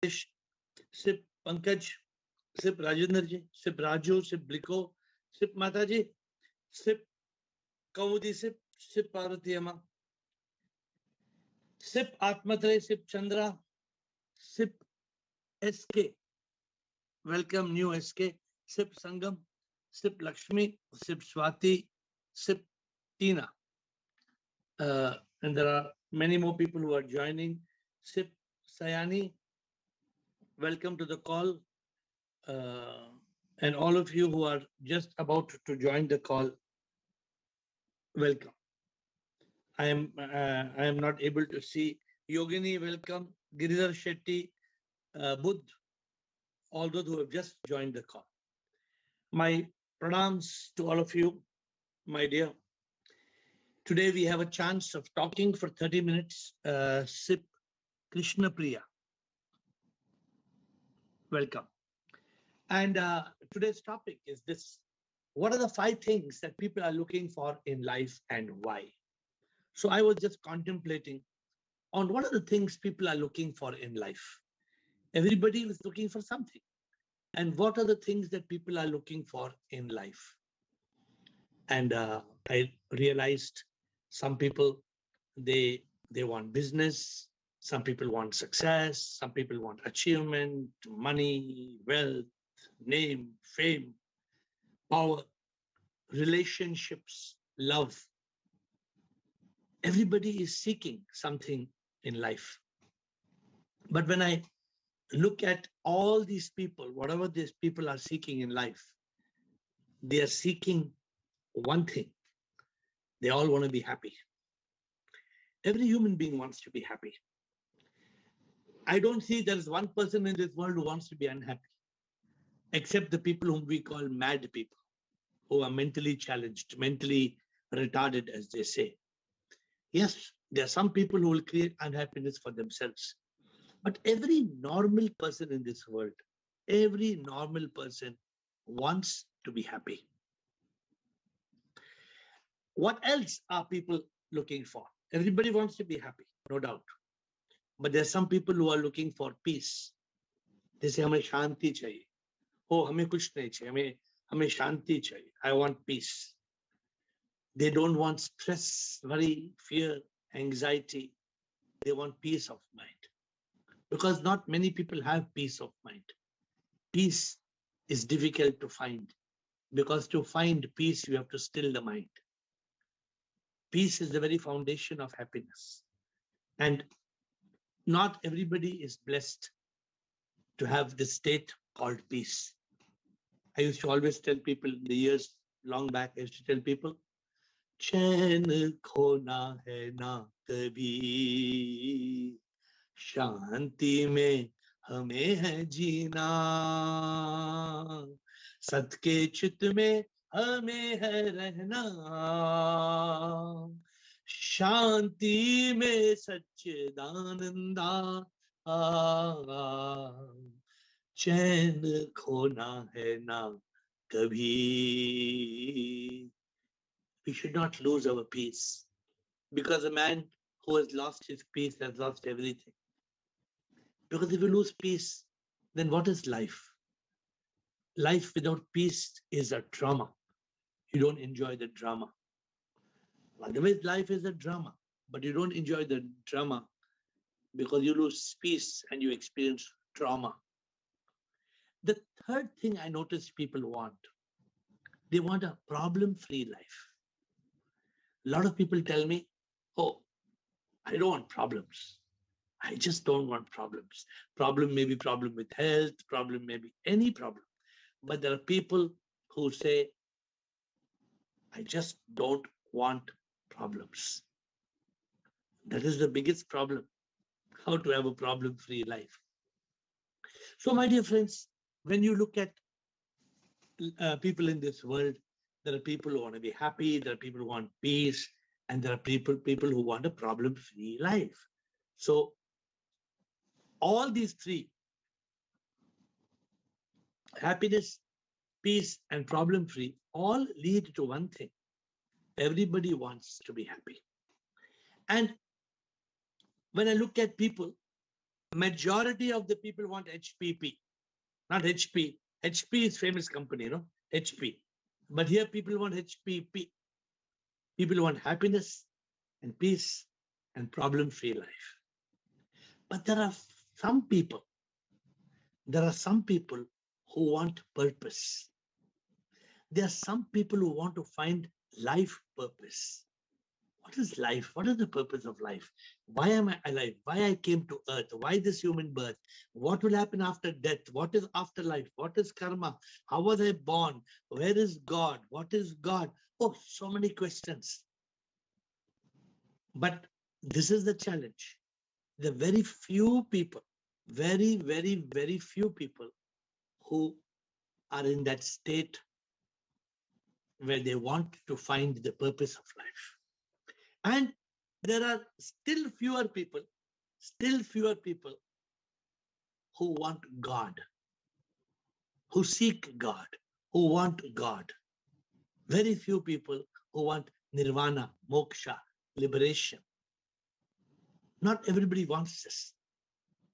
Sip Pankaj, Sip Rajendra ji, Sip Raju, Sip Bliko, Sip Mataji, Sip Kaudi, Sip Parvati Amma, Sip Atmatre, Sip Chandra, Sip SK. Welcome, new SK. Sip Sangam, Sip Lakshmi, Sip Swati, Sip Tina. And there are many more people who are joining. Sip Sayani, welcome to the call. And all of you who are just about to join the call, welcome. I am not able to see Yogini. Welcome, Giridhar Shetty, Buddh, all those who have just joined the call. My pranams to all of you, my dear. Today we have a chance of talking for 30 minutes. Sip Krishna Priya, welcome. And today's topic is this: what are the 5 things that people are looking for in life and why? So I was just contemplating on what are the things people are looking for in life. Everybody is looking for something. And what are the things that people are looking for in life? And I realized some people, they want business. Some people want success. Some people want achievement, money, wealth, name, fame, power, relationships, love. Everybody is seeking something in life. But when I look at all these people, whatever these people are seeking in life, they are seeking one thing. They all want to be happy. Every human being wants to be happy. I don't see there is one person in this world who wants to be unhappy, except the people whom we call mad people, who are mentally challenged, mentally retarded, as they say. Yes, there are some people who will create unhappiness for themselves. But every normal person in this world, every normal person wants to be happy. What else are people looking for? Everybody wants to be happy, no doubt. But there are some people who are looking for peace. They say, हमें शांति चाहिए. Oh, हमें कुछ नहीं चाहिए. हमें शांति चाहिए. I want peace. They don't want stress, worry, fear, anxiety. They want peace of mind. Because not many people have peace of mind. Peace is difficult to find. Because to find peace, you have to still the mind. Peace is the very foundation of happiness. And not everybody is blessed to have this state called peace. I used to always tell people in the years long back, I used to tell people, चैन खोना है ना कभी, शांति में हमें है जीना, सत के चित में हमें है रहना, शांति में सच्चिदानंदा, चैन खोना है ना कभी. We should not lose our peace, because a man who has lost his peace has lost everything. Because if you lose peace, then what is life? Life without peace is a drama. You don't enjoy the drama. Otherwise, life is a drama, but you don't enjoy the drama because you lose peace and you experience trauma. The third thing I noticed people want, they want a problem-free life. A lot of people tell me, oh, I don't want problems. I just don't want problems. Problem may be problem with health, problem may be any problem. But there are people who say, I just don't want problems. That is the biggest problem, how to have a problem-free life. So my dear friends, when you look at people in this world, there are people who want to be happy, there are people who want peace, and there are people who want a problem-free life. So all these three, happiness, peace, and problem-free, all lead to one thing. Everybody wants to be happy. And when I look at people, Majority of the people want HPP, not HP. HP is famous company, HP. But here people want HPP. People want happiness and peace and problem-free life. But there are some people who want purpose. There are some people who want to find life purpose. What is life? What is the purpose of life? Why am I alive? Why I came to earth? Why this human birth? What will happen after death? What is afterlife? What is karma? How was I born? Where is God? What is God? Oh, so many questions. But this is the challenge. There are very few people, very, very, very few people who are in that state where they want to find the purpose of life. And there are still fewer people who want God, who seek God, who want God. Very few people who want nirvana, moksha, liberation. Not everybody wants this.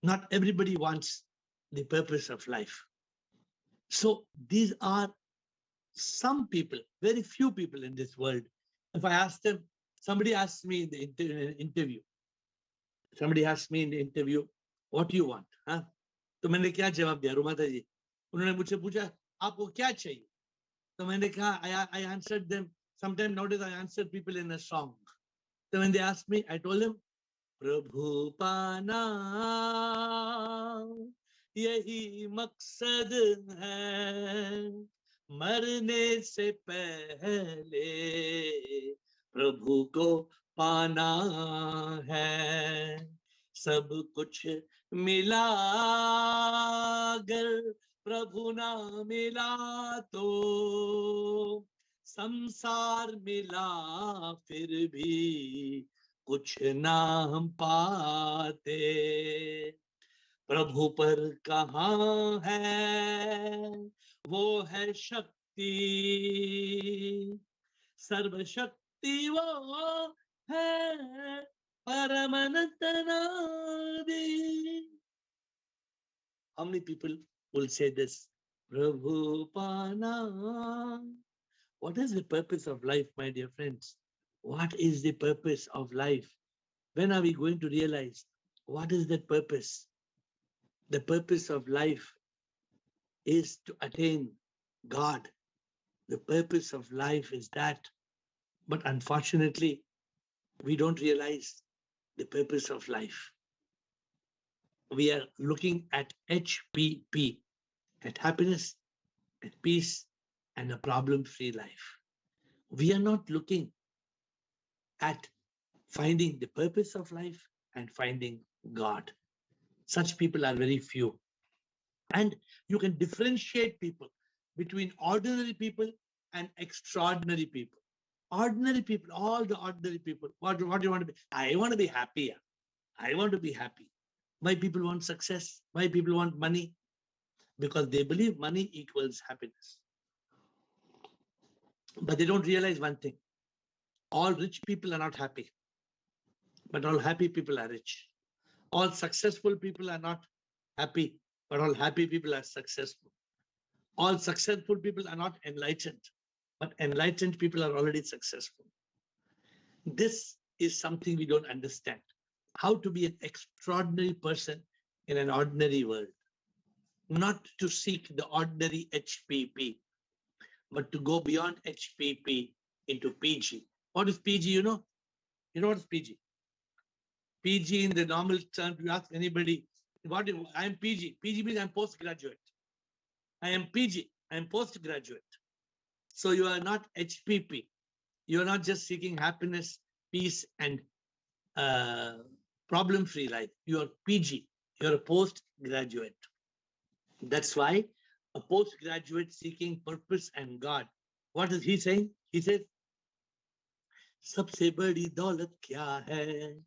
Not everybody wants the purpose of life. So these are some people, very few people in this world. If I ask them, somebody asked me in the interview, what do you want? Huh? तो मैंने क्या जवाब दिया रुमाता जी? उन्होंने मुझसे पूछा आपको क्या चाहिए? तो मैंने कहा I answered them. Sometimes nowadays I answer people in a song. So when they asked me, I told them, प्रभु पाना यही मकसद है, मरने से पहले प्रभु को पाना है, सब कुछ मिला अगर प्रभु ना मिला तो संसार मिला फिर भी कुछ ना हम पाते, प्रभु पर कहाँ है वो है शक्ति, सर्वशक्ति वो है परमानंद नादि. How many people will say this? Prabhu Pana. What is the purpose of life, my dear friends? What is the purpose of life? When are we going to realize what is that purpose? The purpose of life is to attain God. The purpose of life is that. But unfortunately, we don't realize the purpose of life. We are looking at HPP, at happiness, at peace, and a problem-free life. We are not looking at finding the purpose of life and finding God. Such people are very few. And you can differentiate people between ordinary people and extraordinary people. Ordinary people, all the ordinary people, what do you want to be? I want to be happy. I want to be happy. Why people want success? Why people want money? Because they believe money equals happiness. But they don't realize one thing. All rich people are not happy, but all happy people are rich. All successful people are not happy, but all happy people are successful. All successful people are not enlightened, but enlightened people are already successful. This is something we don't understand. How to be an extraordinary person in an ordinary world. Not to seek the ordinary HPP, but to go beyond HPP into PG. What is PG, you know? You know what is PG? PG in the normal term, you ask anybody, I am PG. PG means I'm postgraduate. I am PG, I am postgraduate. So you are not HPP. You are not just seeking happiness, peace, and problem-free life. You are PG. You are a postgraduate. That's why a postgraduate seeking purpose and God. What is he saying? He says, सबसे बड़ी दौलत क्या है?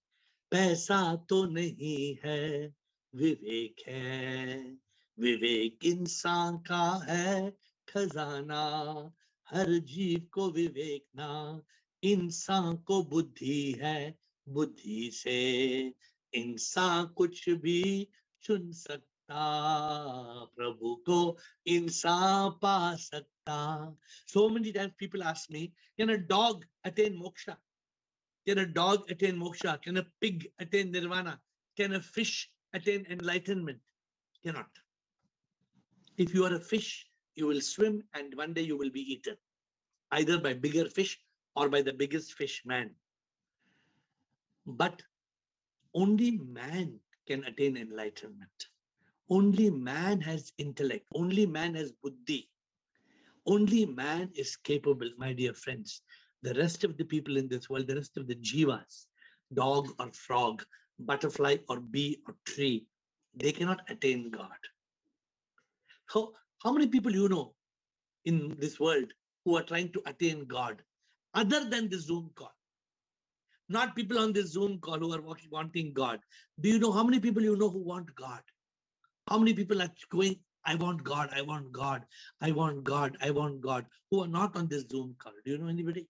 पैसा तो नहीं है, विवेक है. विवेक इंसान का है खजाना. हर जीव को विवेक ना, इंसान को बुद्धि है. बुद्धि से इंसान कुछ भी चुन सकता, प्रभु को इंसान पा सकता. So many times people ask me, can a dog attain moksha? Can a dog attain moksha? Can a pig attain nirvana? Can a fish attain enlightenment? Cannot. If you are a fish, you will swim and one day you will be eaten, either by bigger fish or by the biggest fish, man. But only man can attain enlightenment. Only man has intellect. Only man has buddhi. Only man is capable, my dear friends. The rest of the people in this world, the rest of the jivas, dog or frog, butterfly or bee or tree, they cannot attain God. How many people you know in this world who are trying to attain God other than the Zoom call? Not people on this Zoom call who are wanting God. Do you know how many people you know who want God? How many people are going, I want God, I want God, I want God, I want God, who are not on this Zoom call? Do you know anybody?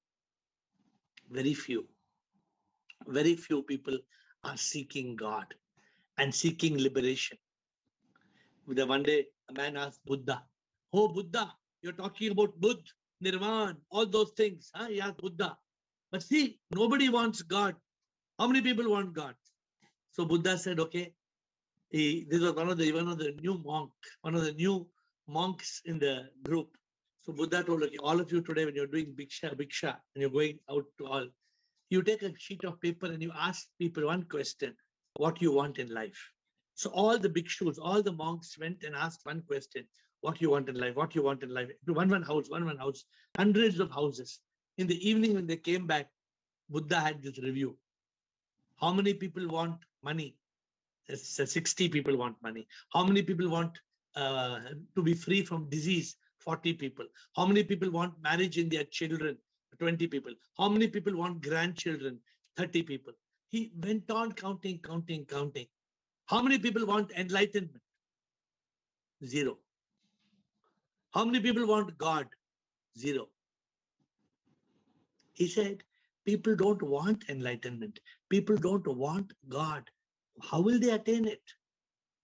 Very few. Very few people are seeking God and seeking liberation. One day, a man asked Buddha, oh, Buddha, you're talking about Buddha, Nirvana, all those things. Huh? He asked Buddha. But see, nobody wants God. How many people want God? So Buddha said, okay. This was one of the new monks in the group. So Buddha told, okay, all of you today, when you're doing bhiksha, and you're going out to all, you take a sheet of paper and you ask people one question, what you want in life. So all the bhikshus, all the monks went and asked one question, what you want in life, what you want in life. One house, hundreds of houses. In the evening when they came back, Buddha had this review. How many people want money? 60 people want money. How many people want to be free from disease? 40 people. How many people want marriage in their children? 20 people. How many people want grandchildren? 30 people. He went on counting. How many people want enlightenment? 0. How many people want God? 0. He said, people don't want enlightenment. People don't want God. How will they attain it?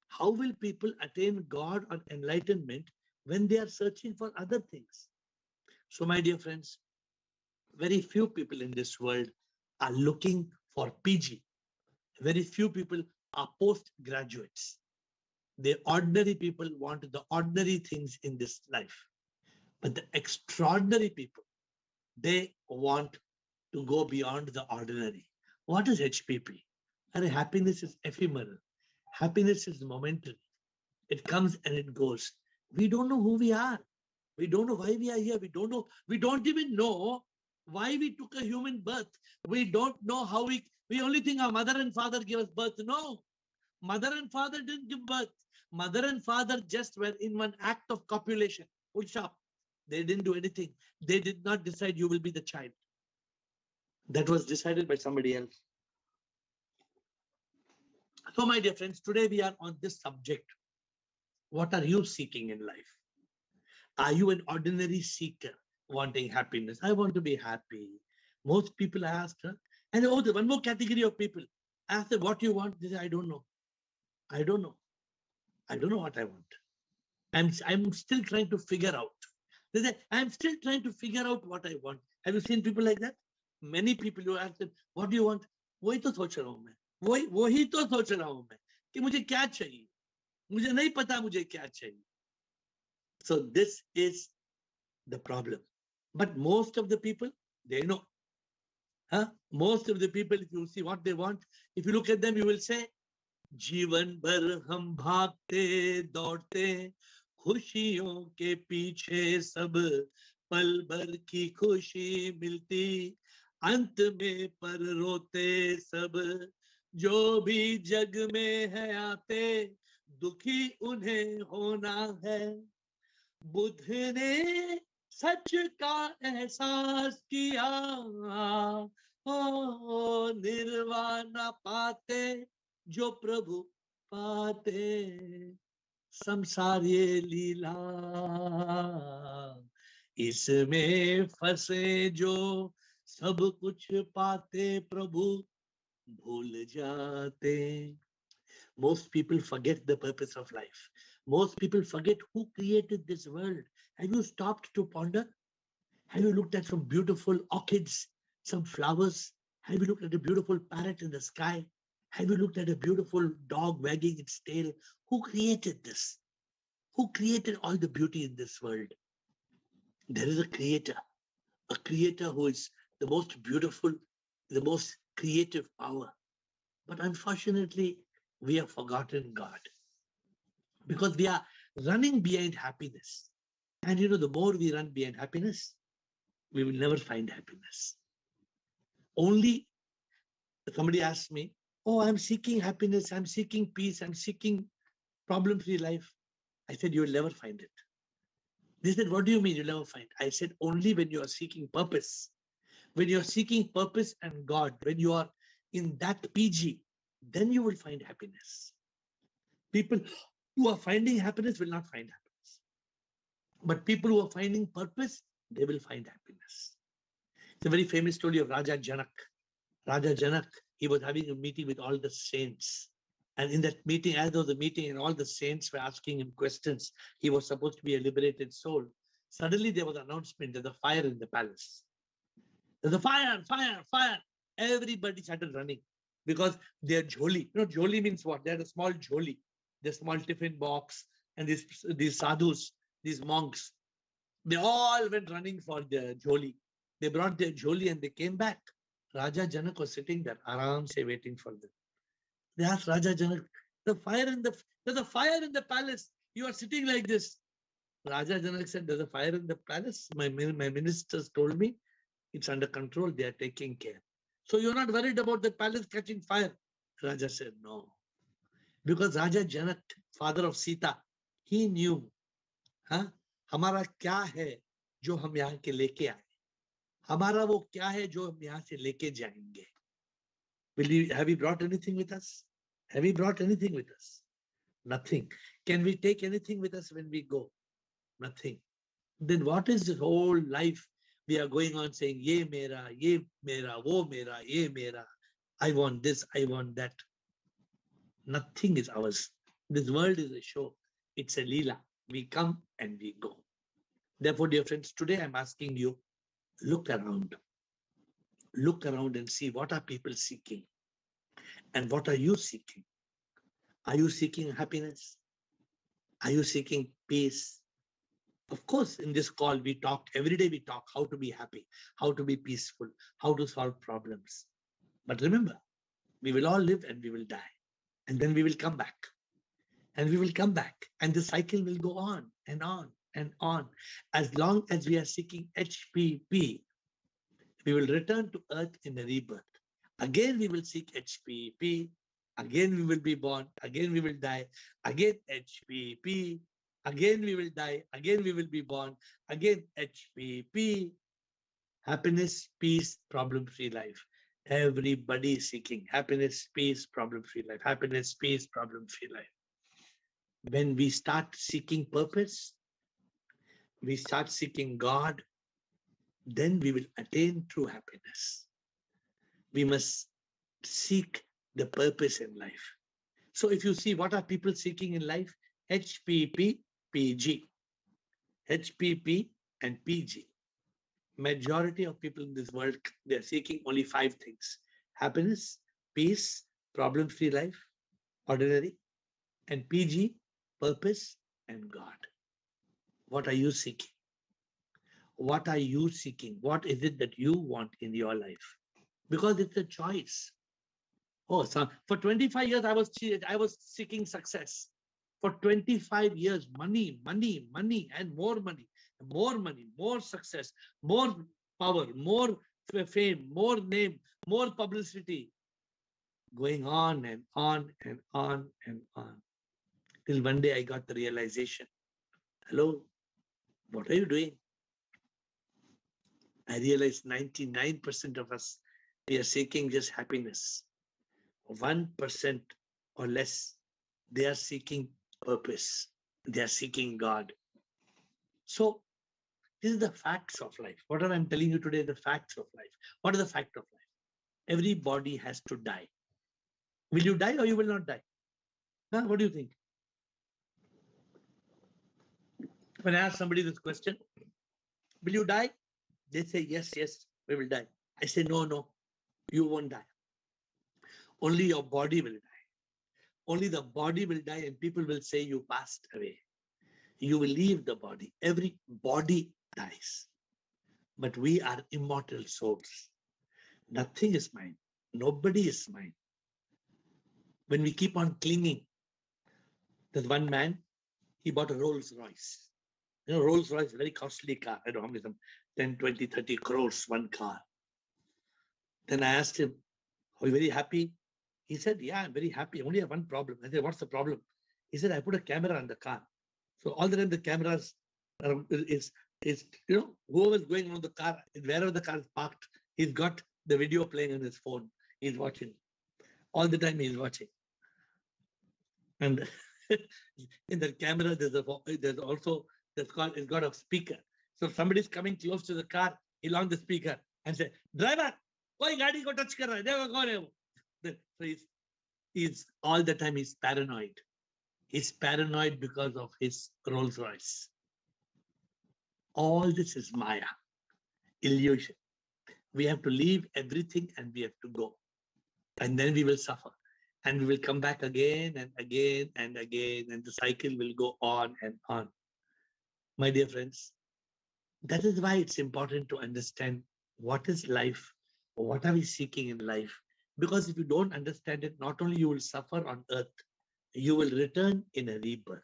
How will people attain God or enlightenment when they are searching for other things? So, my dear friends, very few people in this world are looking for PG. Very few people are postgraduates. The ordinary people want the ordinary things in this life. But the extraordinary people, they want to go beyond the ordinary. What is HPP? And happiness is ephemeral. Happiness is momentary. It comes and it goes. We don't know who we are. We don't know why we are here. We don't know. We don't even know why we took a human birth. We don't know how we only think our mother and father gave us birth. No, mother and father didn't give birth. Mother and father just were in one act of copulation. Full stop. They didn't do anything. They did not decide you will be the child. That was decided by somebody else. So, my dear friends, today we are on this subject. What are you seeking in life? Are you an ordinary seeker wanting happiness? I want to be happy. Most people ask, and there's one more category of people. Ask them what you want. They say, I don't know. I don't know. I don't know what I want. I'm still trying to figure out. They say, I'm still trying to figure out what I want. Have you seen people like that? Many people, you ask them, what do you want? वही तो सोच रहा हूं मैं. वही तो सोच रहा हूं मैं कि मुझे क्या चाहिए. मुझे नहीं पता मुझे क्या चाहिए. So this is the problem. But most of the people, they know. Most of the people, if you see what they want, if you look at them, you will say, जीवन भर हम भागते दौड़ते खुशियों के पीछे सब पल भर की खुशी मिलती अंत में पर रोते सब जो भी जग में है आते दुखी उन्हें होना है बुद्ध ने सच का एहसास किया ओ निर्वाणा पाते जो प्रभु पाते संसार ये लीला इसमें फंसे जो सब कुछ पाते प्रभु भूल जाते Most people forget the purpose of life. Most people forget who created this world. Have you stopped to ponder? Have you looked at some beautiful orchids, some flowers? Have you looked at a beautiful parrot in the sky? Have you looked at a beautiful dog wagging its tail? Who created this? Who created all the beauty in this world? There is a creator who is the most beautiful, the most creative power. But unfortunately, we have forgotten God because we are running behind happiness. And the more we run behind happiness, we will never find happiness. Only somebody asked me, oh, I'm seeking happiness, I'm seeking peace, I'm seeking problem-free life. I said, you will never find it. They said, what do you mean you'll never find? I said, only when you are seeking purpose. When you're seeking purpose and God, when you are in that PG, then you will find happiness. People who are finding happiness will not find happiness. But people who are finding purpose, they will find happiness. It's a very famous story of Raja Janak. Raja Janak, he was having a meeting with all the saints. And in that meeting, as there was a meeting and all the saints were asking him questions, he was supposed to be a liberated soul. Suddenly there was an announcement, there's a fire in the palace. There's a fire, fire, fire. Everybody started running because they're jholi. Jholi means what? They had a small jholi, the small tiffin box, and these sadhus, these monks, they all went running for the jholi. They brought their jholi and they came back. Raja Janak was sitting there, aram se waiting for them. They asked Raja Janak, there's a fire in the palace. You are sitting like this. Raja Janak said, there's a fire in the palace. My ministers told me it's under control. They are taking care. So you're not worried about the palace catching fire? Raja said, no. Because Raja Janak, father of Sita, he knew, हमारा क्या है जो हम यहाँ के लेके आए, हमारा वो क्या है जो हम यहाँ से लेके जाएंगे. Have we brought anything with us? Have we brought anything with us? Nothing. Can we take anything with us when we go? Nothing. Then what is this whole life we are going on saying, ye mera, wo mera, ye mera, I want this, I want that. Nothing is ours. This world is a show. It's a leela. We come and we go. Therefore, dear friends, today I'm asking you, look around. Look around and see what are people seeking and what are you seeking. Are you seeking happiness? Are you seeking peace? Of course, in this call, we talk, every day we talk how to be happy, how to be peaceful, how to solve problems. But remember, we will all live and we will die. And then we will come back. And we will come back. And the cycle will go on and on and on. As long as we are seeking HPP, we will return to earth in a rebirth. Again, we will seek HPP. Again, we will be born. Again, we will die. Again, HPP. Again, we will die. Again, we will be born. Again, HPP. Happiness, peace, problem-free life. Everybody is seeking happiness, peace, problem-free life. Happiness, peace, problem-free life. When we start seeking purpose, we start seeking God, then we will attain true happiness. We must seek the purpose in life. So if you see what are people seeking in life, HPP, PG. HPP and PG. Majority of people in this world, they're seeking only 5 things. Happiness, peace, problem-free life, ordinary, and PG, purpose, and God. What are you seeking? What are you seeking? What is it that you want in your life? Because it's a choice. Oh, so for 25 years, I was seeking success. For 25 years, money, money, money, and more money, more success, more power, more fame, more name, more publicity. Going on and on and on and on. Till one day I got the realization, hello, what are you doing? I realized 99% of us, we are seeking just happiness. 1% or less, they are seeking purpose. They are seeking God. So this is the facts of life. What I'm telling you today, the facts of life. What are the facts of life? Everybody has to die. Will you die or you will not die? Huh? What do you think? When I ask somebody this question, will you die? They say, yes, yes, we will die. I say, no, no, you won't die. Only your body will die. Only the body will die, and people will say you passed away. You will leave the body. Every body dies. But we are immortal souls. Nothing is mine. Nobody is mine. When we keep on clinging, there's one man, he bought a Rolls Royce. You know, Rolls Royce, very costly car. I don't know how many, some 10, 20, 30 crores, one car. Then I asked him, are you very happy? He said, yeah, I'm very happy. I only have one problem. I said, what's the problem? He said, I put a camera on the car. So all the time the cameras is whoever's going on the car, wherever the car is parked, he's got the video playing on his phone. He's watching. All the time he's watching. And in the camera, it's got a speaker. So if somebody's coming close to the car, he'll on the speaker and say, driver, koi gaadi ko touch kar raha hai, dekho kaun hai wo. So he's all the time he's paranoid. He's paranoid because of his Rolls Royce. All this is Maya, illusion. We have to leave everything and we have to go. And then we will suffer. And we will come back again and again and again, and the cycle will go on and on. My dear friends, that is why it's important to understand what is life, what are we seeking in life. Because if you don't understand it, not only you will suffer on earth, you will return in a rebirth.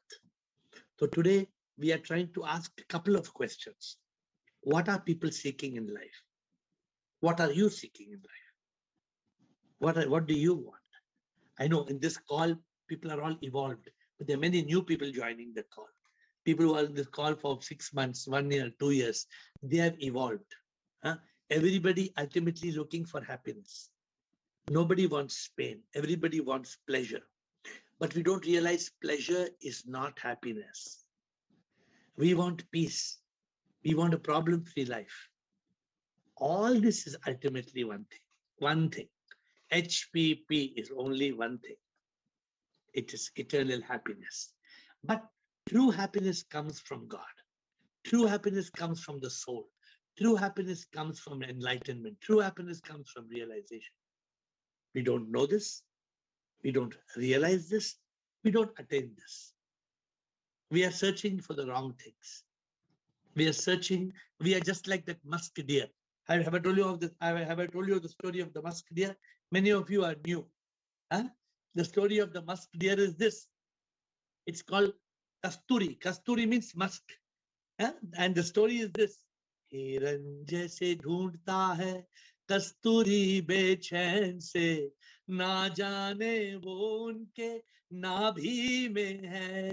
So today we are trying to ask a couple of questions. What are people seeking in life? What are you seeking in life? What do you want? I know in this call, people are all evolved, but there are many new people joining the call. People who are in this call for 6 months, 1 year, 2 years, they have evolved. Everybody ultimately looking for happiness. Nobody wants pain. Everybody wants pleasure. But we don't realize pleasure is not happiness. We want peace. We want a problem-free life. All this is ultimately one thing. One thing. HPP is only one thing. It is eternal happiness. But true happiness comes from God. True happiness comes from the soul. True happiness comes from enlightenment. True happiness comes from realization. We don't know this. We don't realize this. We don't attain this. We are searching for the wrong things. We are searching. We are just like that musk deer. Have I told you of this? Have I told you the story of the musk deer? Many of you are new. The story of the musk deer is this. It's called Kasturi. Kasturi means musk. And the story is this. हिरन जैसे ढूंढता है कस्तूरी बेचैन से, ना जाने वो उनके नाभि में है,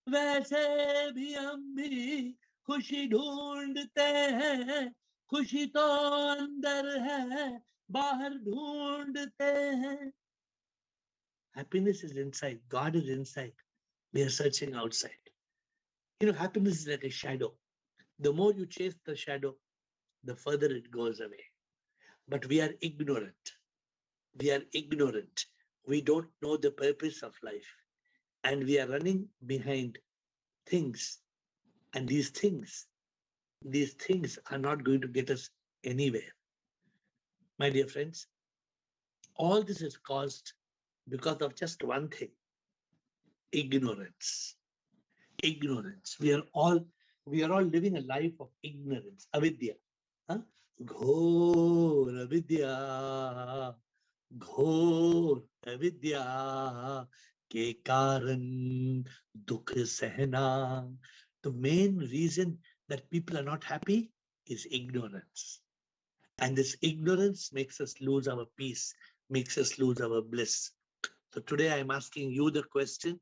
वैसे भी हम भी खुशी ढूंढते हैं, खुशी तो अंदर है, बाहर ढूंढते हैं. Happiness is inside. God is inside. We are searching outside. Happiness is like a shadow. The more you chase the shadow, the further it goes away. But we are ignorant. We are ignorant. We don't know the purpose of life. And we are running behind things. And these things are not going to get us anywhere. My dear friends, all this is caused because of just one thing. Ignorance. Ignorance. We are all living a life of ignorance. Avidya. घोर अविद्या, घोर अविद्या के कारण दुख सहना. The main reason that people are not happy is ignorance. And this ignorance makes us lose our peace, makes us lose our bliss. So today I'm asking you the question,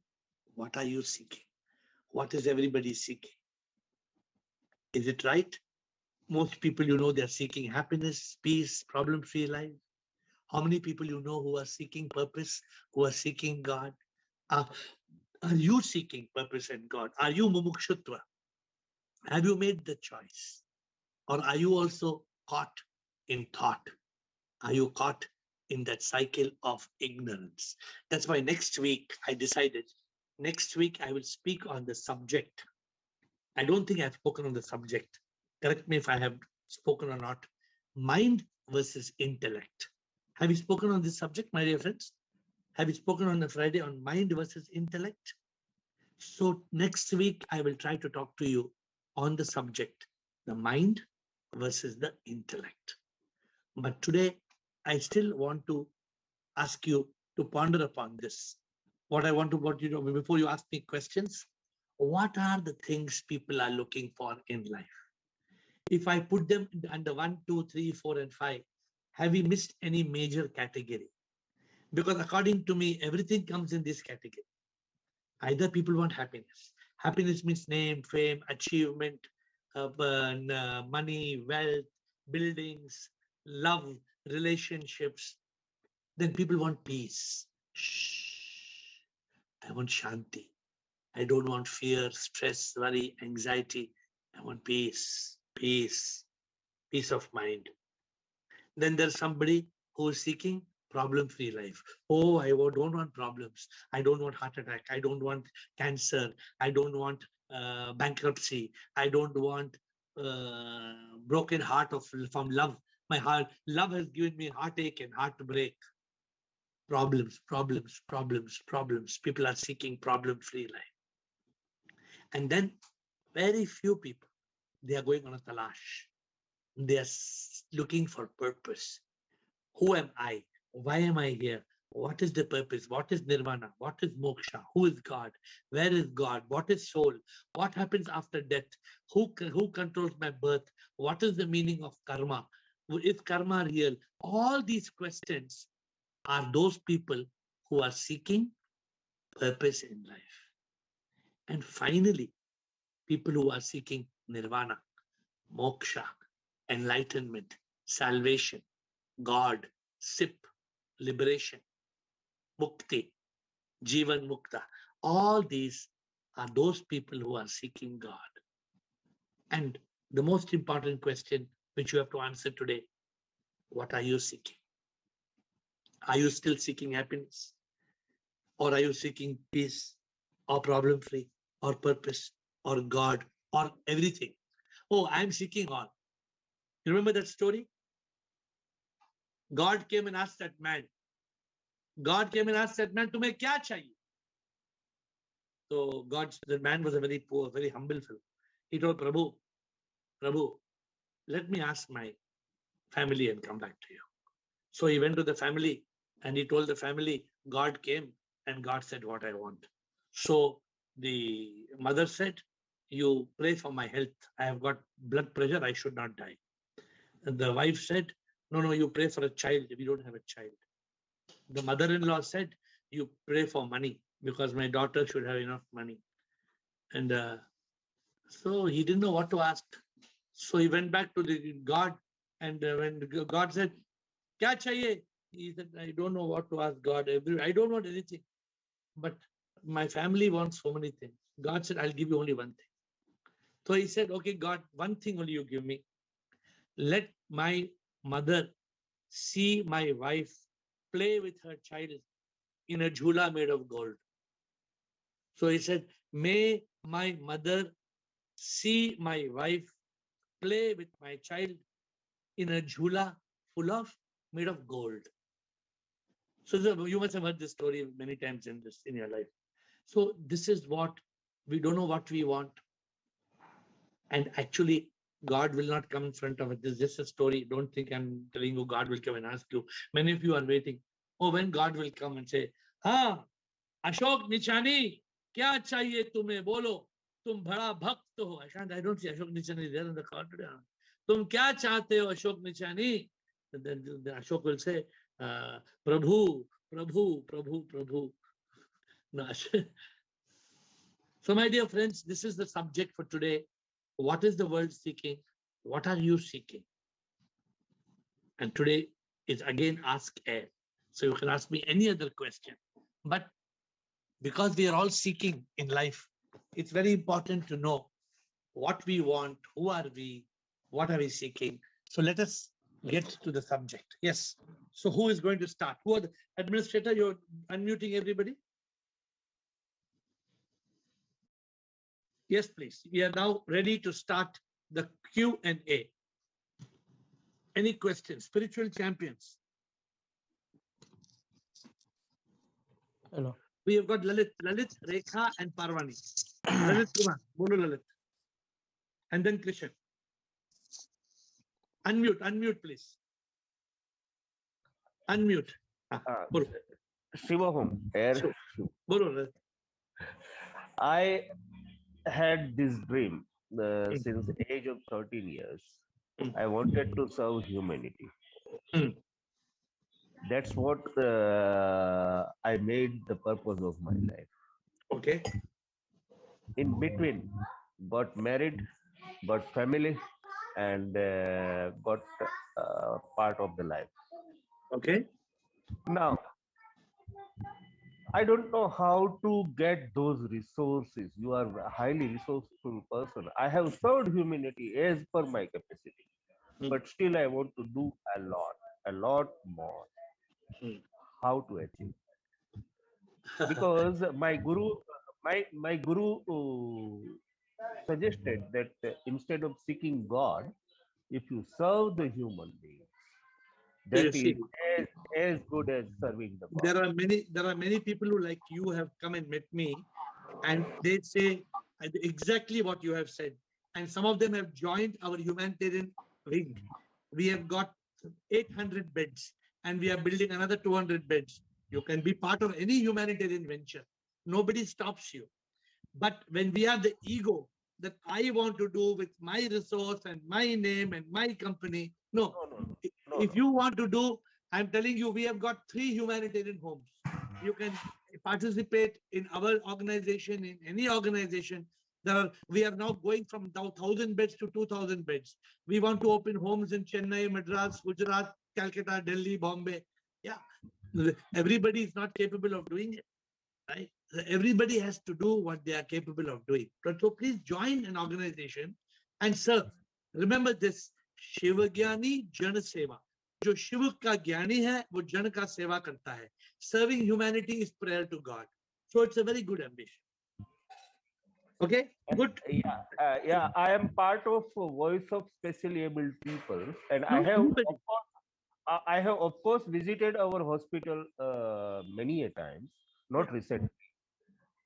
what are you seeking? What is everybody seeking? Is it right? Most people they're seeking happiness, peace, problem-free life. How many people who are seeking purpose, who are seeking God? Are you seeking purpose and God? Are you mumukshutva? Have you made the choice? Or are you also caught in thought? Are you caught in that cycle of ignorance. That's why next week I decided, next week I will speak on the subject. I don't think I've spoken on the subject. Correct me if I have spoken or not. Mind versus intellect. Have you spoken on this subject, my dear friends? Have you spoken on a Friday on mind versus intellect? So next week, I will try to talk to you on the subject, the mind versus the intellect. But today, I still want to ask you to ponder upon this. What I want you to know before you ask me questions, what are the things people are looking for in life? If I put them under 1, 2, 3, 4, and 5, have we missed any major category? Because according to me, everything comes in this category. Either people want happiness. Happiness means name, fame, achievement, money, wealth, buildings, love, relationships. Then people want peace. Shh. I want shanti. I don't want fear, stress, worry, anxiety. I want peace, peace, peace of mind. Then there's somebody who is seeking problem-free life. Oh, I don't want problems. I don't want heart attack. I don't want cancer. I don't want bankruptcy. I don't want broken heart from love. My love has given me heartache and heartbreak. Problems, problems, problems, problems. People are seeking problem-free life. And then very few people, they are going on a talash. They are looking for purpose. Who am I? Why am I here? What is the purpose? What is nirvana? What is moksha? Who is God? Where is God? What is soul? What happens after death? Who controls my birth? What is the meaning of karma? Is karma real? All these questions are those people who are seeking purpose in life. And finally, people who are seeking nirvana, moksha, enlightenment, salvation, God, sip, liberation, mukti, jivan mukta. All these are those people who are seeking God. And the most important question which you have to answer today, what are you seeking? Are you still seeking happiness? Or are you seeking peace or problem-free or purpose or God or everything? Oh, I'm seeking all. You remember that story? God came and asked that man, तुम्हें क्या चाहिए? So the man was a very poor, very humble fellow. He told Prabhu, let me ask my family and come back to you. So he went to the family and he told the family, God came and God said what I want. So the mother said, you pray for my health. I have got blood pressure. I should not die. And the wife said, no, you pray for a child. We don't have a child. The mother-in-law said, you pray for money because my daughter should have enough money. And so he didn't know what to ask. So he went back to the God. And when God said, kya chahiye? He said, I don't know what to ask God. I don't want anything. But my family wants so many things. God said, I'll give you only one thing. So he said, okay, God, one thing only you give me. Let my mother see my wife play with her child in a jhula made of gold. So he said, may my mother see my wife play with my child in a jhula made of gold. So you must have heard this story many times in your life. So this is what we don't know what we want. And actually, God will not come in front of it. This is just a story. Don't think I'm telling you God will come and ask you. Many of you are waiting. Oh, when God will come and say, "Ha, Ashok Nichani, kya chahiye tumhe? Bolo, tum bada bhakt ho." I don't see Ashok Nichani there in the call today. Tum kya chahte ho, Ashok Nichani? Then Ashok will say, Prabhu, Prabhu, Prabhu, Prabhu. No. So, my dear friends, this is the subject for today. What is the world seeking? What are you seeking? And today is again Ask AiR. So you can ask me any other question. But because we are all seeking in life, it's very important to know what we want, who are we, what are we seeking. So let us get to the subject. Yes. So who is going to start? Who are the administrator? You're unmuting everybody. Yes, please. We are now ready to start the Q&A. Any questions? Spiritual champions. Hello. We have got Lalit, Rekha, and Parvani. Lalit Kumar, bolo Lalit. And then Krishan. Unmute, please. Unmute. Bolo. Shivaham, AiR. Bolo Lalit. I had this dream since the age of 13 years. I wanted to serve humanity. Mm. That's what I made the purpose of my life. Okay. In between, got married, got family, and got part of the life. Okay. Now, I don't know how to get those resources. You are a highly resourceful person. I have served humanity as per my capacity, but still I want to do a lot more. How to achieve? Because my guru suggested that instead of seeking God, if you serve the human being, that is as good as serving the God. There are many people who, like you, have come and met me, and they say exactly what you have said. And some of them have joined our humanitarian wing. We have got 800 beds, and we are building another 200 beds. You can be part of any humanitarian venture. Nobody stops you. But when we have the ego that I want to do with my resource and my name and my company, no. If you want to do, I'm telling you, we have got 3 humanitarian homes. You can participate in our organization, in any organization. We are now going from 1,000 beds to 2,000 beds. We want to open homes in Chennai, Madras, Gujarat, Calcutta, Delhi, Bombay. Yeah, everybody is not capable of doing it, right? Everybody has to do what they are capable of doing. So please join an organization and serve. Remember this, Shiv ज्ञानी जन सेवा. जो शिव का ज्ञानी है वो जन का सेवा करता है. Serving humanity is prayer to God. So it's a very good ambition. Okay, good. Yeah, I am part of Voice of Specially Abled People, and I have of course visited our hospital many a times, not recently.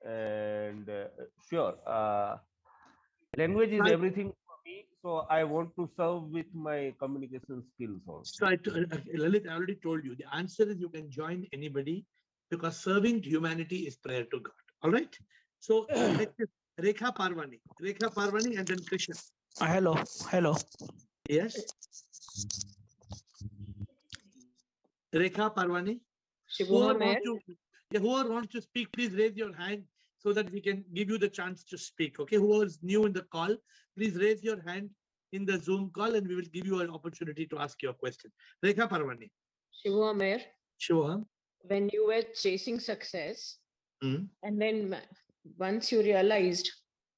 And sure, language is everything for me, so I want to serve with my communication skills also. So Lalit, I already told you, the answer is you can join anybody, because serving humanity is prayer to God. All right. So Rekha Parvani, and then Krishna. Hello. Yes. Rekha Parvani. Whoever wants to speak, please raise your hand so that we can give you the chance to speak. Okay. Whoever is new in the call, please raise your hand in the Zoom call, and we will give you an opportunity to ask your question. Rekha Parvani. Shiva. When you were chasing success, and then once you realized,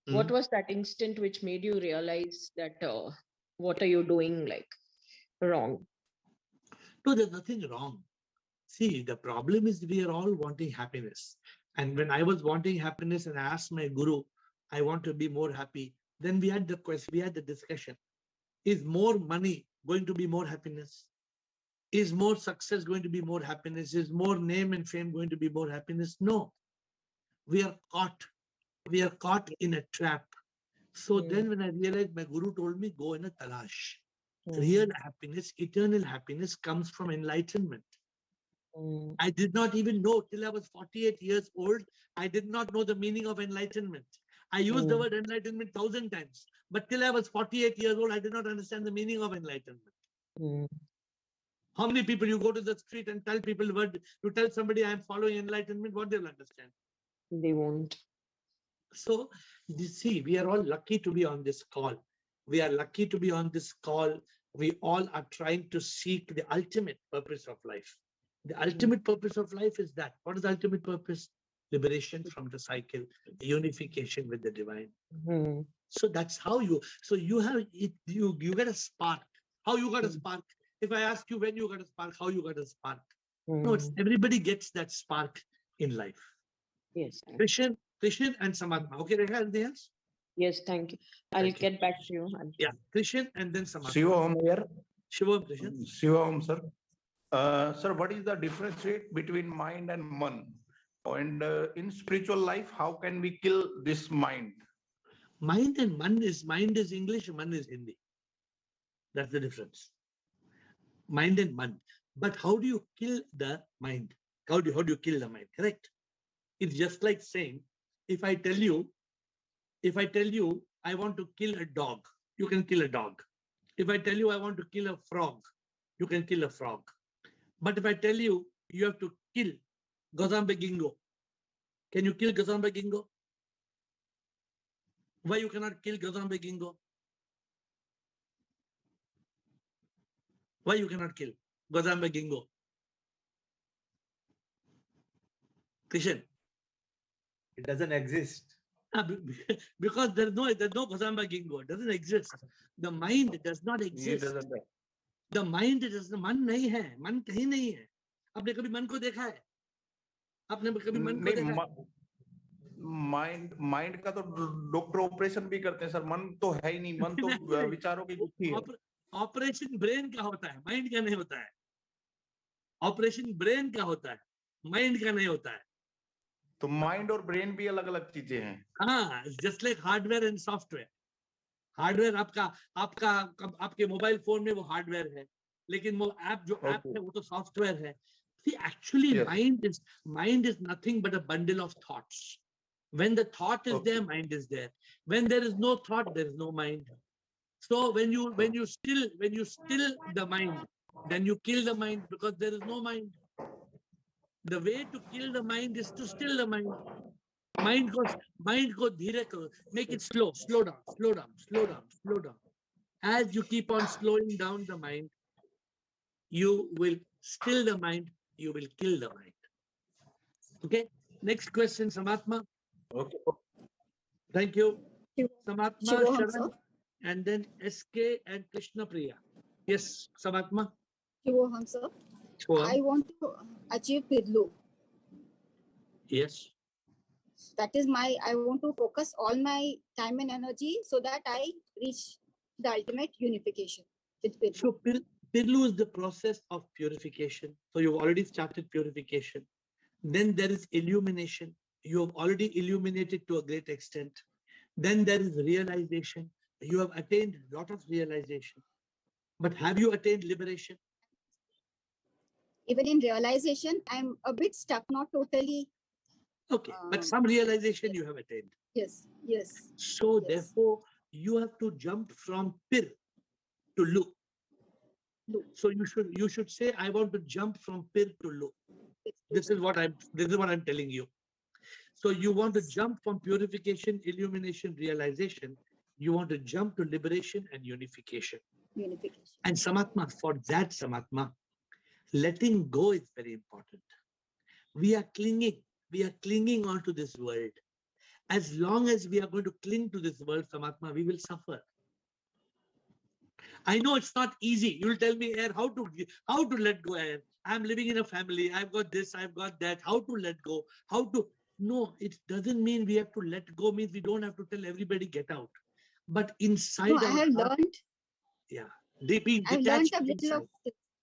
what was that instant which made you realize that what are you doing like wrong? No, there's nothing wrong. See, the problem is we are all wanting happiness. And when I was wanting happiness and I asked my guru, I want to be more happy, then we had the question, we had the discussion. Is more money going to be more happiness? Is more success going to be more happiness? Is more name and fame going to be more happiness? No. We are caught in a trap. So then when I realized, my guru told me, go in a talash. Real happiness, eternal happiness comes from enlightenment. I did not even know till I was 48 years old. I did not know the meaning of enlightenment. I used the word enlightenment 1,000 times, but till I was 48 years old, I did not understand the meaning of enlightenment. How many people you go to the street and tell people, you tell somebody I am following enlightenment, what they'll understand? They won't. So you see, we are all lucky to be on this call. We are lucky to be on this call. We all are trying to seek the ultimate purpose of life. The ultimate purpose of life is that. What is the ultimate purpose? Liberation from the cycle, unification with the divine. So that's how you, so you have it, you get a spark. How you got a spark? if I ask you when you got a spark, how you got a spark. No, it's everybody gets that spark in life. Yes. Krishan and Samatma. Okay, Rekha, anything else? Yes, thank you. I'll get back to you. Yeah, Krishan and then Samatma. Shivam here. Shivam, Krishan. Shivam, sir. Sir, what is the difference between mind and man? And in spiritual life, how can we kill this mind? Mind and man is English, man is Hindi. That's the difference. Mind and man. But how do you kill the mind? How do you kill the mind? Correct. It's just like saying, if I tell you I want to kill a dog, you can kill a dog. If I tell you I want to kill a frog, you can kill a frog. But if I tell you you have to kill Gozambe Gingo, can you kill Gozambe Gingo? Why you cannot kill Gozambe Gingo? Why you cannot kill Gozambe Gingo? Krishan. It doesn't exist. Because there's no Gozamba Gingo. It doesn't exist. The mind does not exist. The mind does not. मन नहीं है. मन कहीं नहीं है. आपने कभी मन को देखा है? आपने कभी मन को देखा है? माइंड का तो डॉक्टर ऑपरेशन भी करते हैं सर. मन तो है ही नहीं. मन तो विचारों की गुत्थी है. ऑपरेशन ब्रेन का होता है, माइंड का नहीं होता है. ऑपरेशन ब्रेन का होता है, माइंड का नहीं होता है. तो माइंड और ब्रेन भी अलग अलग चीजें हैं. हाँ, just like hardware and software. Hardware आपके मोबाइल फोन में वो हार्डवेयर है, लेकिन वो ऐप है वो तो सॉफ्टवेयर है. See, actually, yes. mind is nothing but a bundle of thoughts. When the thought is there, mind is there. When there is no thought, there is no mind. So when you still the mind, then you kill the mind because there is no mind. The way to kill the mind is to still the mind. Mind go dhire karo. Make it slow down. As you keep on slowing down the mind, you will still the mind, you will kill the mind. Okay, next question, Samatma. Okay. Thank you. Samatma, Sharan, and then SK and Krishna Priya. Yes, Samatma. Shivoham, sir. I want to achieve Pirlu. Yes. That is I want to focus all my time and energy so that I reach the ultimate unification with Pirlu. So Pirlu is the process of purification. So you've already started purification. Then there is illumination. You have already illuminated to a great extent. Then there is realization. You have attained a lot of realization. But have you attained liberation? Even in realization, I'm a bit stuck, not totally. Okay, but some realization you have attained. Yes. So therefore, you have to jump from Pir to Lu. So you should say, I want to jump from Pir to Lu. This is what I'm telling you. So you want to jump from purification, illumination, realization. You want to jump to liberation and unification. And Samatma, for that Samatma, letting go is very important. We are clinging onto this world. As long as we are going to cling to this world, Samatma, we will suffer. I know it's not easy. You'll tell me, AiR, how to let go, AiR. I'm living in a family. I've got this, I've got that. How to let go? No, it doesn't mean we have to let go. Means we don't have to tell everybody get out. But inside I have learned. Yeah. Being I've detached. learned a little of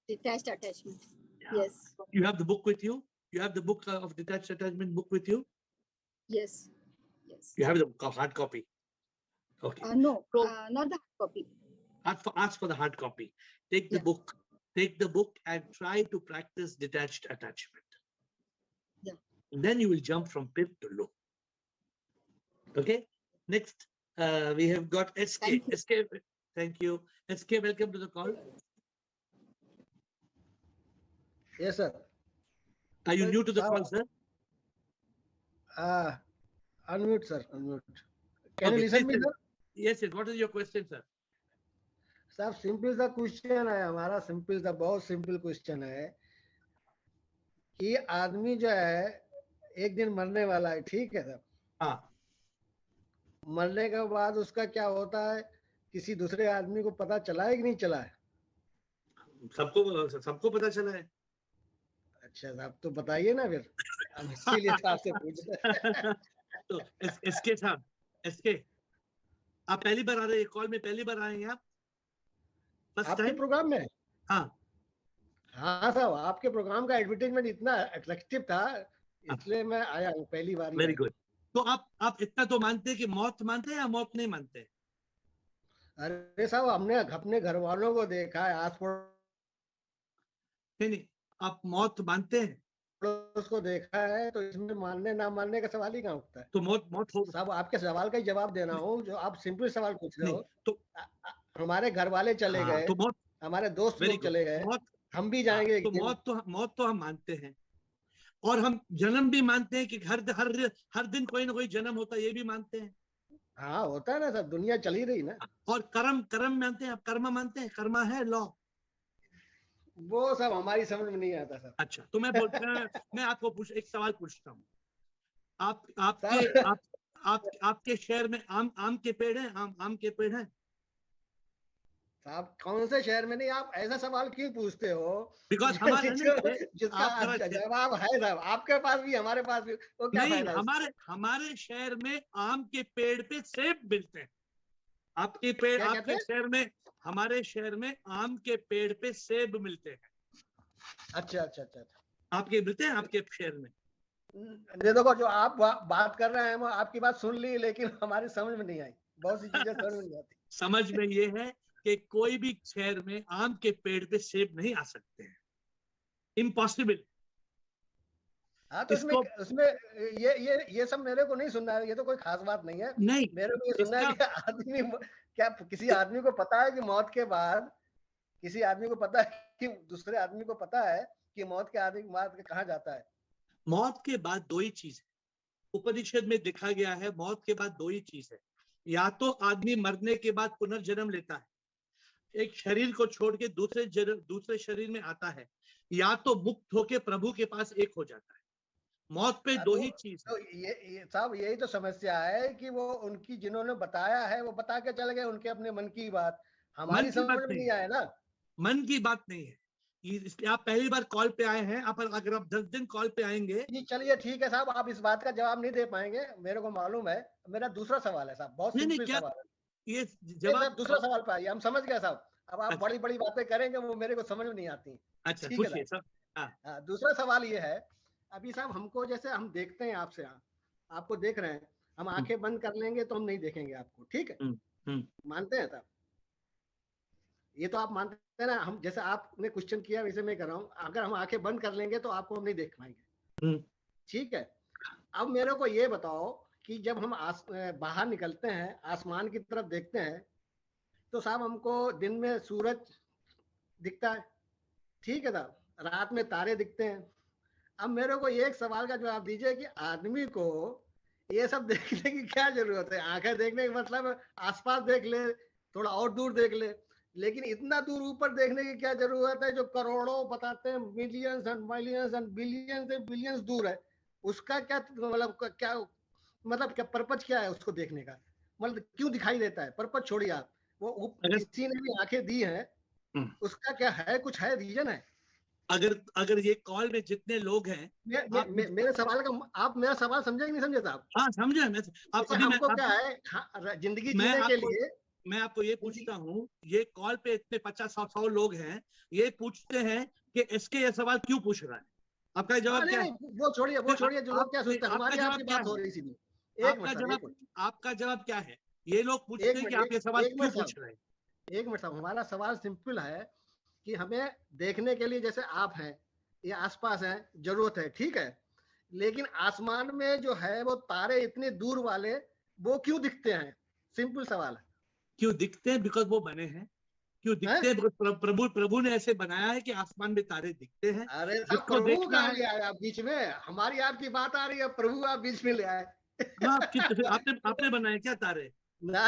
detached attachment. Yeah. Yes. You have the book with you? You have the book of detached attachment book with you? Yes. You have the hard copy? Okay. No, not the hard copy. Ask for the hard copy. Take the book. Take the book and try to practice detached attachment. Yeah. And then you will jump from Pir to Lu. Okay. Next, we have got SK. Thank you. SK, welcome to the call. Yes, sir. Are you new to the call, sir? Unmute, sir. Unmute. Can you listen me, sir? Yes. What is your question, sir? Sir simple सा question है हमारा. Simple सा, बहुत simple question है कि आदमी जो है एक दिन मरने वाला है, ठीक है सर. हाँ. मरने के बाद उसका क्या होता है, किसी दूसरे आदमी को पता चला है कि नहीं चला है? सबको पता चला है। अच्छा साहब, तो बताइए ना फिर, हम इसीलिए तो आपसे पूछ रहे हैं। तो इसके साथ इसके आप पहली बार आ रहे हैं कॉल में, पहली बार आए हैं आप फर्स्ट आपके टाइम? प्रोग्राम में? हाँ हाँ साहब, आपके प्रोग्राम का एडवर्टाइजमेंट इतना अट्रैक्टिव था, इसलिए मैं आया हूँ, पहली बार ही वेरी आया। गुड। तो आप इतना तो मानते हैं कि मौत मानते हैं या मौत नहीं मानते? अरे साहब, हमने अपने घर वालों को देखा है, आस नहीं, आप मौत मानते हैं? पड़ोस को देखा है, तो इसमें मानने ना मानने का सवाल ही कहाँ उठता है। तो मौत हो साहब, आपके सवाल का ही जवाब देना हूँ, जो आप सिंपल सवाल पूछ रहे नहीं हो। तो हमारे घर वाले चले हाँ, गए, तो मौत हमारे दोस्त वेरी लोग गुड। चले गए, मौत हम भी हाँ, जाएंगे एक तो दिन। मौत तो हम मानते हैं, और हम जन्म भी मानते हैं कि हर दिन कोई ना कोई जन्म होता है, ये भी मानते हैं। हाँ होता है ना सर, दुनिया चल ही रही ना। और कर्म मानते हैं आप? कर्म मानते हैं? कर्मा है लॉ। वो सब हमारी समझ में नहीं आता सर। अच्छा, तो मैं आपको एक सवाल पूछता हूँ। साहब, आपके शहर में आम के पेड़ हैं? आम के पेड़ हैं? साहब कौन से शहर में नहीं, आप ऐसा सवाल क्यों पूछते हो? बिकॉज हमारे जिसका जवाब है साहब, आपके पास भी हमारे पास भी, वो क्या नहीं, फायदा? हमारे शहर में आम के पेड़ पे सेब मिलते हैं। आपके शहर में, हमारे शहर में आम के पेड़ पे सेब मिलते हैं। अच्छा अच्छा अच्छा अच्छा। आपके मिलते हैं आपके शहर में? ये देखो, जो आप बात कर रहे हैं, वो आपकी बात सुन ली, लेकिन हमारी समझ में नहीं आई, बहुत सी चीजें समझ में नहीं आती। समझ में ये है कि कोई भी शहर में आम के पेड़ पे सेब नहीं आ सकते हैं, इम्पॉसिबल। हाँ, तो उसमें ये सब मेरे को नहीं सुनना है, ये तो कोई खास बात नहीं है। नहीं, मेरे को ये सुनना है कि आदमी क्या, किसी आदमी को पता है कि मौत के बाद, किसी आदमी को पता है कि दूसरे आदमी को पता है कि मौत के कहाँ जाता है? मौत के बाद दो ही चीज है, उपनिषद में देखा गया है, मौत के बाद दो ही चीज है। या तो आदमी मरने के बाद पुनर्जन्म लेता है, एक शरीर को छोड़ के दूसरे शरीर में आता है, या तो मुक्त होके प्रभु के पास एक हो जाता है। मौत पे दो ही चीज है। तो ये साहब, यही तो समस्या है कि वो उनकी जिन्होंने बताया है, वो बता के चले गए उनके अपने मन की बात, हमारी समझ में नहीं आया ना। मन की बात नहीं है, इसलिए आप पहली बार कॉल पे आए हैं। अगर आप 10 दिन कॉल पे आएंगे। जी चलिए ठीक है साहब, आप इस बात का जवाब नहीं दे पाएंगे, मेरे को मालूम है। मेरा दूसरा सवाल है साहब, बहुत सिंपल सवाल है। ये जवाब दूसरा सवाल पे आइए, हम समझ गए साहब। अब आप बड़ी बड़ी बातें करेंगे, वो मेरे को समझ में नहीं आती। अच्छा, ठीक पूछिए है सर। हाँ, दूसरा सवाल ये है, अभी साहब हमको, जैसे हम देखते हैं आपसे, आपको देख रहे हैं, हम आंखें बंद कर लेंगे तो हम नहीं देखेंगे आपको, ठीक है? मानते हैं साहब? ये तो आप मानते हैं ना? हम जैसे आपने क्वेश्चन किया वैसे मैं कर रहा हूँ, अगर हम आंखें बंद कर लेंगे तो आपको हम नहीं देख पाएंगे, ठीक है? अब मेरे को ये बताओ कि जब हम बाहर निकलते हैं, आसमान की तरफ देखते हैं, तो साहब हमको दिन में सूरज दिखता है, ठीक है साहब, रात में तारे दिखते हैं। अब मेरे को एक सवाल का जवाब दीजिए कि आदमी को ये सब देखने की क्या जरूरत है? आंखें देखने का मतलब आसपास देख ले, थोड़ा और दूर देख ले, लेकिन इतना दूर ऊपर देखने की क्या जरूरत है? जो करोड़ों बताते हैं, millions and millions and billions and billions दूर है, उसका क्या मतलब क्या पर्पज क्या है उसको देखने का? मतलब क्यों दिखाई देता है? पर्पज छोड़िए आप, वो किसी ने भी आंखें दी है, उसका क्या है? कुछ है, रीजन है? अगर ये कॉल में जितने लोग हैं, मेरे सवाल का, आप मेरा सवाल समझे कि नहीं समझे साहब? हाँ, समझे मैं। हमको क्या है, जिंदगी जीने के लिए मैं आपको ये पूछता हूँ, ये कॉल पे इतने 50-100 लोग हैं, ये पूछते हैं कि इसके ये सवाल क्यों पूछ रहा है? आपका जवाब क्या है? वो छोड़िए, जो लोग क्या सोचते हैं, हमारी आपकी बात हो रही थी। आपका जवाब क्या है? ये लोग पूछते हैं कि आप ये सवाल क्यों पूछ रहे हैं? एक मिनट साहब, हमारा सवाल सिंपल है कि हमें देखने के लिए, जैसे आप हैं, ये आसपास हैं, जरूरत है, ठीक है, लेकिन आसमान में जो है वो तारे इतने दूर वाले, वो क्यों दिखते हैं? सिंपल सवाल है। क्यों दिखते हैं? बिकॉज वो बने हैं। क्यों दिखते हैं? प्रभु ने ऐसे बनाया है कि आसमान में तारे दिखते हैं। अरे जिसको देखना है, आप बीच में, हमारी आपकी बात आ रही है, प्रभु आप बीच में ले आए। आपने बनाए क्या तारे? ना,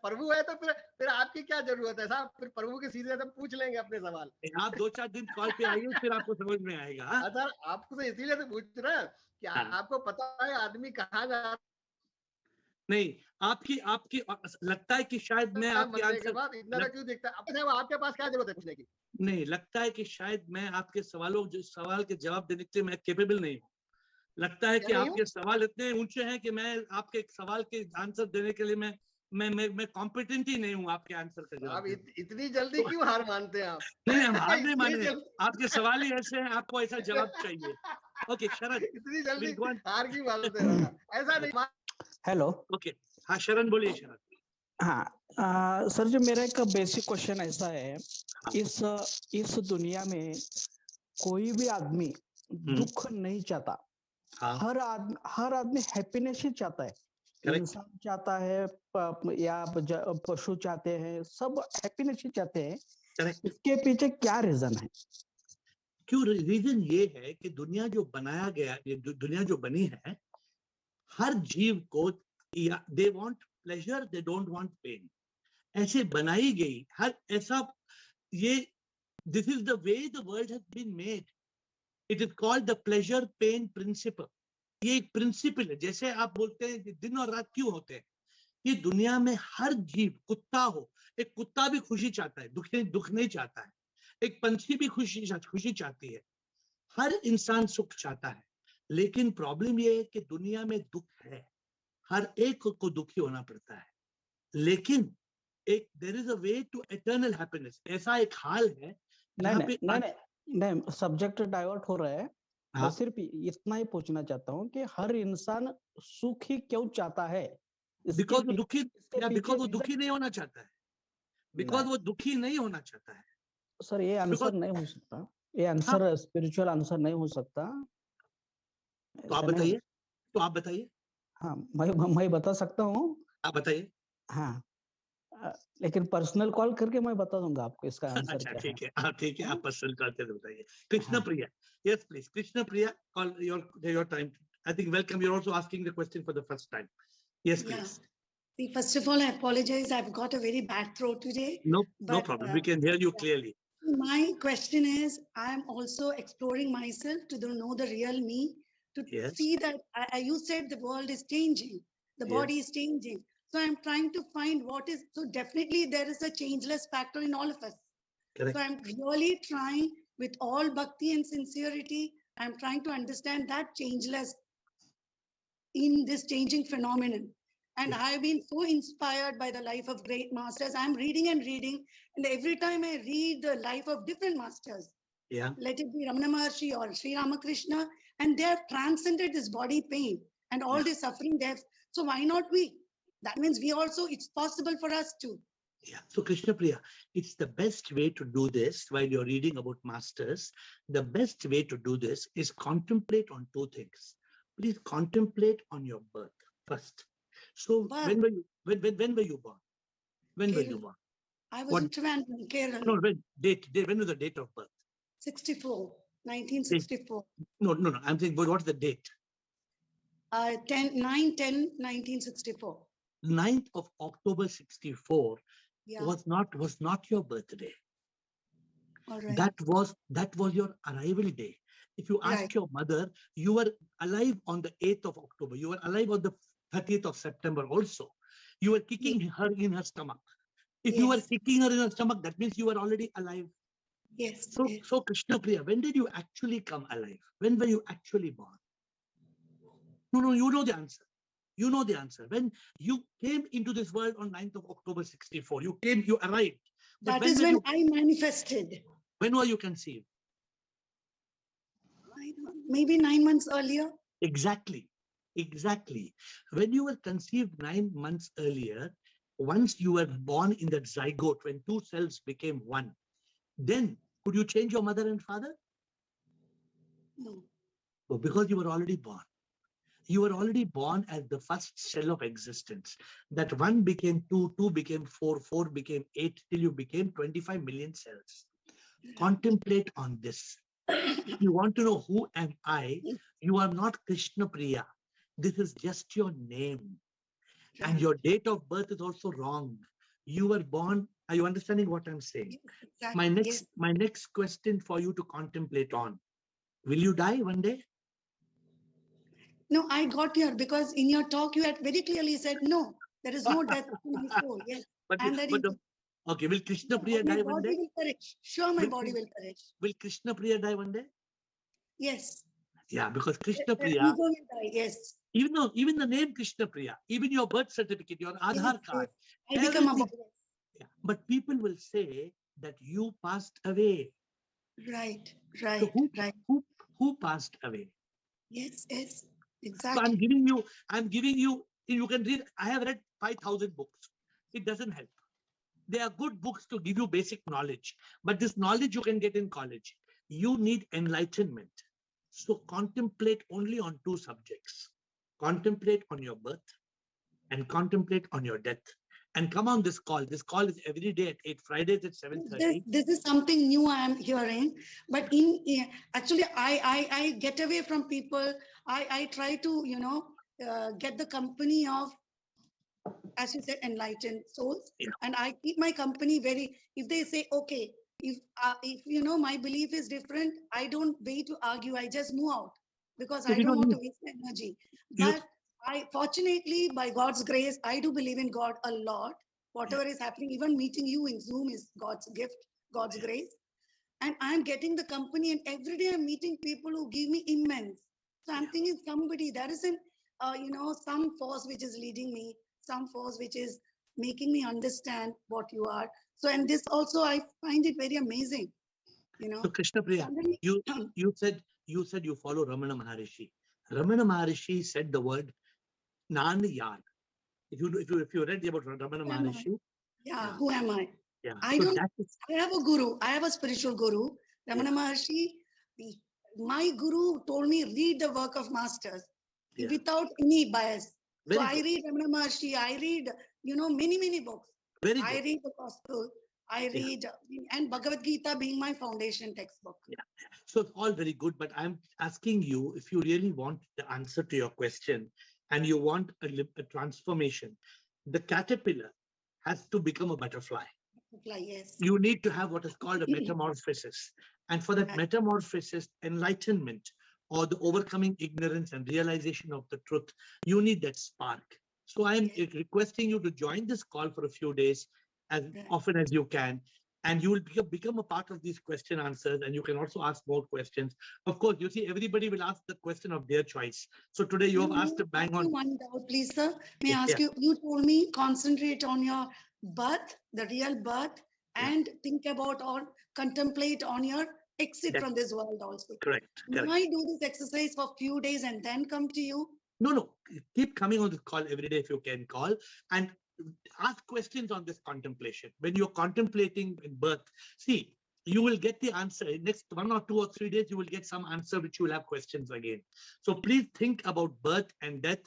प्रभु है तो फिर आपकी क्या जरूरत है साहब? फिर प्रभु के सीधे से पूछ लेंगे अपने सवाल। आप 2-4 दिन कॉल पे आइए, फिर आपको समझ में आएगा। सर, आपको तो इसीलिए तो पूछ रहे हैं कि आपको पता है आदमी कहाँ जा। नहीं, आपकी लगता है कि शायद मैं आपके आंसर के बाद इतना क्यों दिखता है? आपके पास क्या जरूरत है पूछने की? नहीं, लगता है कि शायद मैं आपके सवाल के जवाब देने के लिए मैं केपेबल नहीं हूँ। लगता है कि आपके सवाल इतने ऊंचे हैं कि मैं आपके सवाल के आंसर देने के लिए मैं कॉम्पिटेंट ही नहीं हूँ आपके आंसर का जवाब। इतनी जल्दी क्यों हार मानते हैं आप? नहीं, हम हार नहीं माने, आपके सवाल ही ऐसे हैं, आपको ऐसा जवाब चाहिए। ओके शरण, इतनी जल्दी हार क्यों मानते हैं? ऐसा नहीं। हेलो। ओके, हाँ शरण बोलिए शरण। हाँ सर, जो मेरा एक बेसिक क्वेश्चन ऐसा है, इस दुनिया में कोई भी आदमी दुख नहीं चाहता। हर आदमी हैप्पीनेस ही चाहता है। इंसान चाहता है या पशु चाहते हैं, सब हैप्पीनेस ही चाहते हैं। इसके पीछे क्या रीजन है? क्यों? रीजन ये है कि दुनिया जो बनाया गया, ये दुनिया जो बनी है, हर जीव को they want pleasure, they don't want pain, ऐसे बनाई गई। हर ऐसा ये this is the way the world has been made. It is called the pleasure pain principle. ये एक प्रिंसिपल है। जैसे आप बोलते हैं कि दिन और रात क्यों होते हैं, ये दुनिया में हर जीव, कुत्ता हो, एक कुत्ता भी खुशी चाहता है, दुख नहीं चाहता है। एक पंछी भी खुशी चाहती है। हर इंसान सुख चाहता है। लेकिन प्रॉब्लम ये है कि दुनिया में दुख है, हर एक को दुखी होना पड़ता है। लेकिन एक there is a way to eternal happiness. ऐसा एक हाल है नहीं, सब्जेक्ट डाइवर्ट हो रहा है। मैं सिर्फ इतना ही पूछना चाहता हूँ कि हर इंसान सुख ही क्यों चाहता है? बिकॉज वो दुखी नहीं होना चाहता है। बिकॉज वो दुखी नहीं होना चाहता है। सर ये आंसर नहीं हो सकता, ये आंसर स्पिरिचुअल आंसर नहीं हो सकता। तो आप बताइए, हाँ मैं बता सकता हूँ। आप बताइए। हाँ, लेकिन पर्सनल कॉल करके मैं बता दूंगा आपको इसका आंसर। अच्छा ठीक है, ठीक है, आप पर्सनल कॉल करके बताइए। Krishna Priya, yes please. Krishna Priya, call your time. I think welcome, you are also asking the question for the first time. Yes please. See, first of all, I apologize. I've got a very bad throat today. No problem. We can hear you clearly. My question is, I'm also exploring myself to know the real me, to see that you said the world is changing, the body is changing. So I'm trying to find what is, so definitely there is a changeless factor in all of us. Correct. So I'm really trying with all bhakti and sincerity, I'm trying to understand that changeless in this changing phenomenon. And I've been so inspired by the life of great masters. I'm reading and reading, and every time I read the life of different masters, let it be Ramana Maharshi or Sri Ramakrishna, and they have transcended this body pain and all this suffering they have. So why not we? That means we also, it's possible for us too. Yeah. So Krishna Priya, it's the best way to do this while you're reading about masters. The best way to do this is contemplate on two things. Please contemplate on your birth first. So when were you born? When were you born? I was in Kerala. No, when was the date of birth? 1964. No. I'm saying, what's the date? 9/10/1964. 9th of October 64 was not your birthday. All right. That was your arrival day. If you ask your mother, you were alive on the 8th of October. You were alive on the 30th of September also. You were kicking her in her stomach. If you were kicking her in her stomach, that means you were already alive. Yes. So Krishna Priya, when did you actually come alive? When were you actually born? No, you know the answer. You know the answer. When you came into this world on 9th of October 64, you arrived. But that is when I manifested. When were you conceived? Maybe 9 months earlier. Exactly. When you were conceived 9 months earlier, once you were born in that zygote, when two cells became one, then could you change your mother and father? No. Oh, because you were already born. You were already born as the first cell of existence. That 1 became 2, 2 became 4, 4 became 8, till you became 25 million cells. Contemplate on this. If you want to know who am I, you are not Krishna Priya. This is just your name. And your date of birth is also wrong. You were born. Are you understanding what I'm saying? Exactly. My next question for you to contemplate on. Will you die one day? No, I got here because in your talk you had very clearly said, no, there is no death in my soul. Yes. Okay, will Krishna Priya die one day? My body will perish. Sure, my body will perish. Will Krishna Priya die one day? Yes. Yeah, because Krishna Priya. Ego will die. Yes. Even the name Krishna Priya, even your birth certificate, your Aadhaar card. I become a body. Yeah, but people will say that you passed away. Right, right, so right. Who passed away? Yes, yes, exactly. So I'm giving you, you can read, I have read 5,000 books. It doesn't help. They are good books to give you basic knowledge, but this knowledge you can get in college. You need enlightenment. So contemplate only on two subjects. Contemplate on your birth and contemplate on your death. And come on this call. This call is every day at 8, Fridays at 7:30. This is something new I am hearing, but actually I get away from people. I try to, get the company of, as you said, enlightened souls. Yeah. And I keep my company very, if they say, okay, if my belief is different, I don't wait to argue. I just move out because I don't want to waste energy. But fortunately, by God's grace, I do believe in God a lot. Whatever is happening, even meeting you in Zoom is God's gift, God's grace. And I'm getting the company, and every day I'm meeting people who give me immense. So I'm thinking somebody, there isn't, some force which is leading me, some force which is making me understand what you are. So, and this also, I find it very amazing, So Krishna Priya, you said you follow Ramana Maharishi. Ramana Maharishi said the word Nan-Yan. If you read about Ramana Maharishi. Yeah, who am I? Yeah. I have a guru. I have a spiritual guru. Ramana Maharshi, my guru told me read the work of masters without any bias. So I read Ramana Maharshi, I read, many books. I read the Gospel, I read, and Bhagavad Gita being my foundation textbook. Yeah. So it's all very good, but I'm asking you, if you really want the answer to your question and you want a transformation, the caterpillar has to become a butterfly. Yes. You need to have what is called a metamorphosis. And for that metamorphosis, enlightenment or the overcoming ignorance and realization of the truth, you need that spark. So I am requesting you to join this call for a few days, as often as you can, and you will become a part of these question answers, and you can also ask more questions. Of course, you see, everybody will ask the question of their choice. So today you have asked a bang on. One doubt, please, sir. May I ask you, you told me concentrate on your birth, the real birth, and think about or contemplate on your exit from this world also. Correct. Can I do this exercise for a few days and then come to you? No. Keep coming on this call every day if you can call, and ask questions on this contemplation. When you're contemplating in birth, see, you will get the answer. In next 1 or 2 or 3 days, you will get some answer which you will have questions again. So please think about birth and death,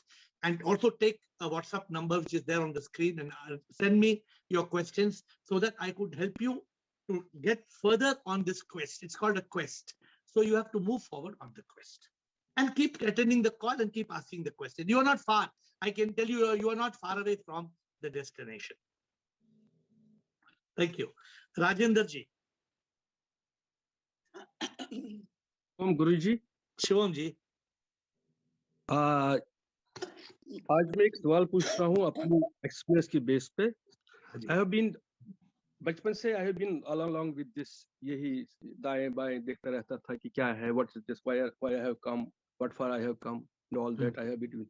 and also take a WhatsApp number which is there on the screen and send me your questions so that I could help you to get further on this quest. It's called a quest. So you have to move forward on the quest. And keep attending the call and keep asking the question. You are not far. I can tell you, you are not far away from the destination. Thank you. Rajendra ji. Guruji. Shivam ji. आज मैं एक सवाल पूछ रहा हूँ अपनी experience की base पे. I have been बचपन से I have been all along with this, यही दाएं बाएं देखता रहता था कि क्या है, what is this, why I have come, what far I have come, and all that I have been doing.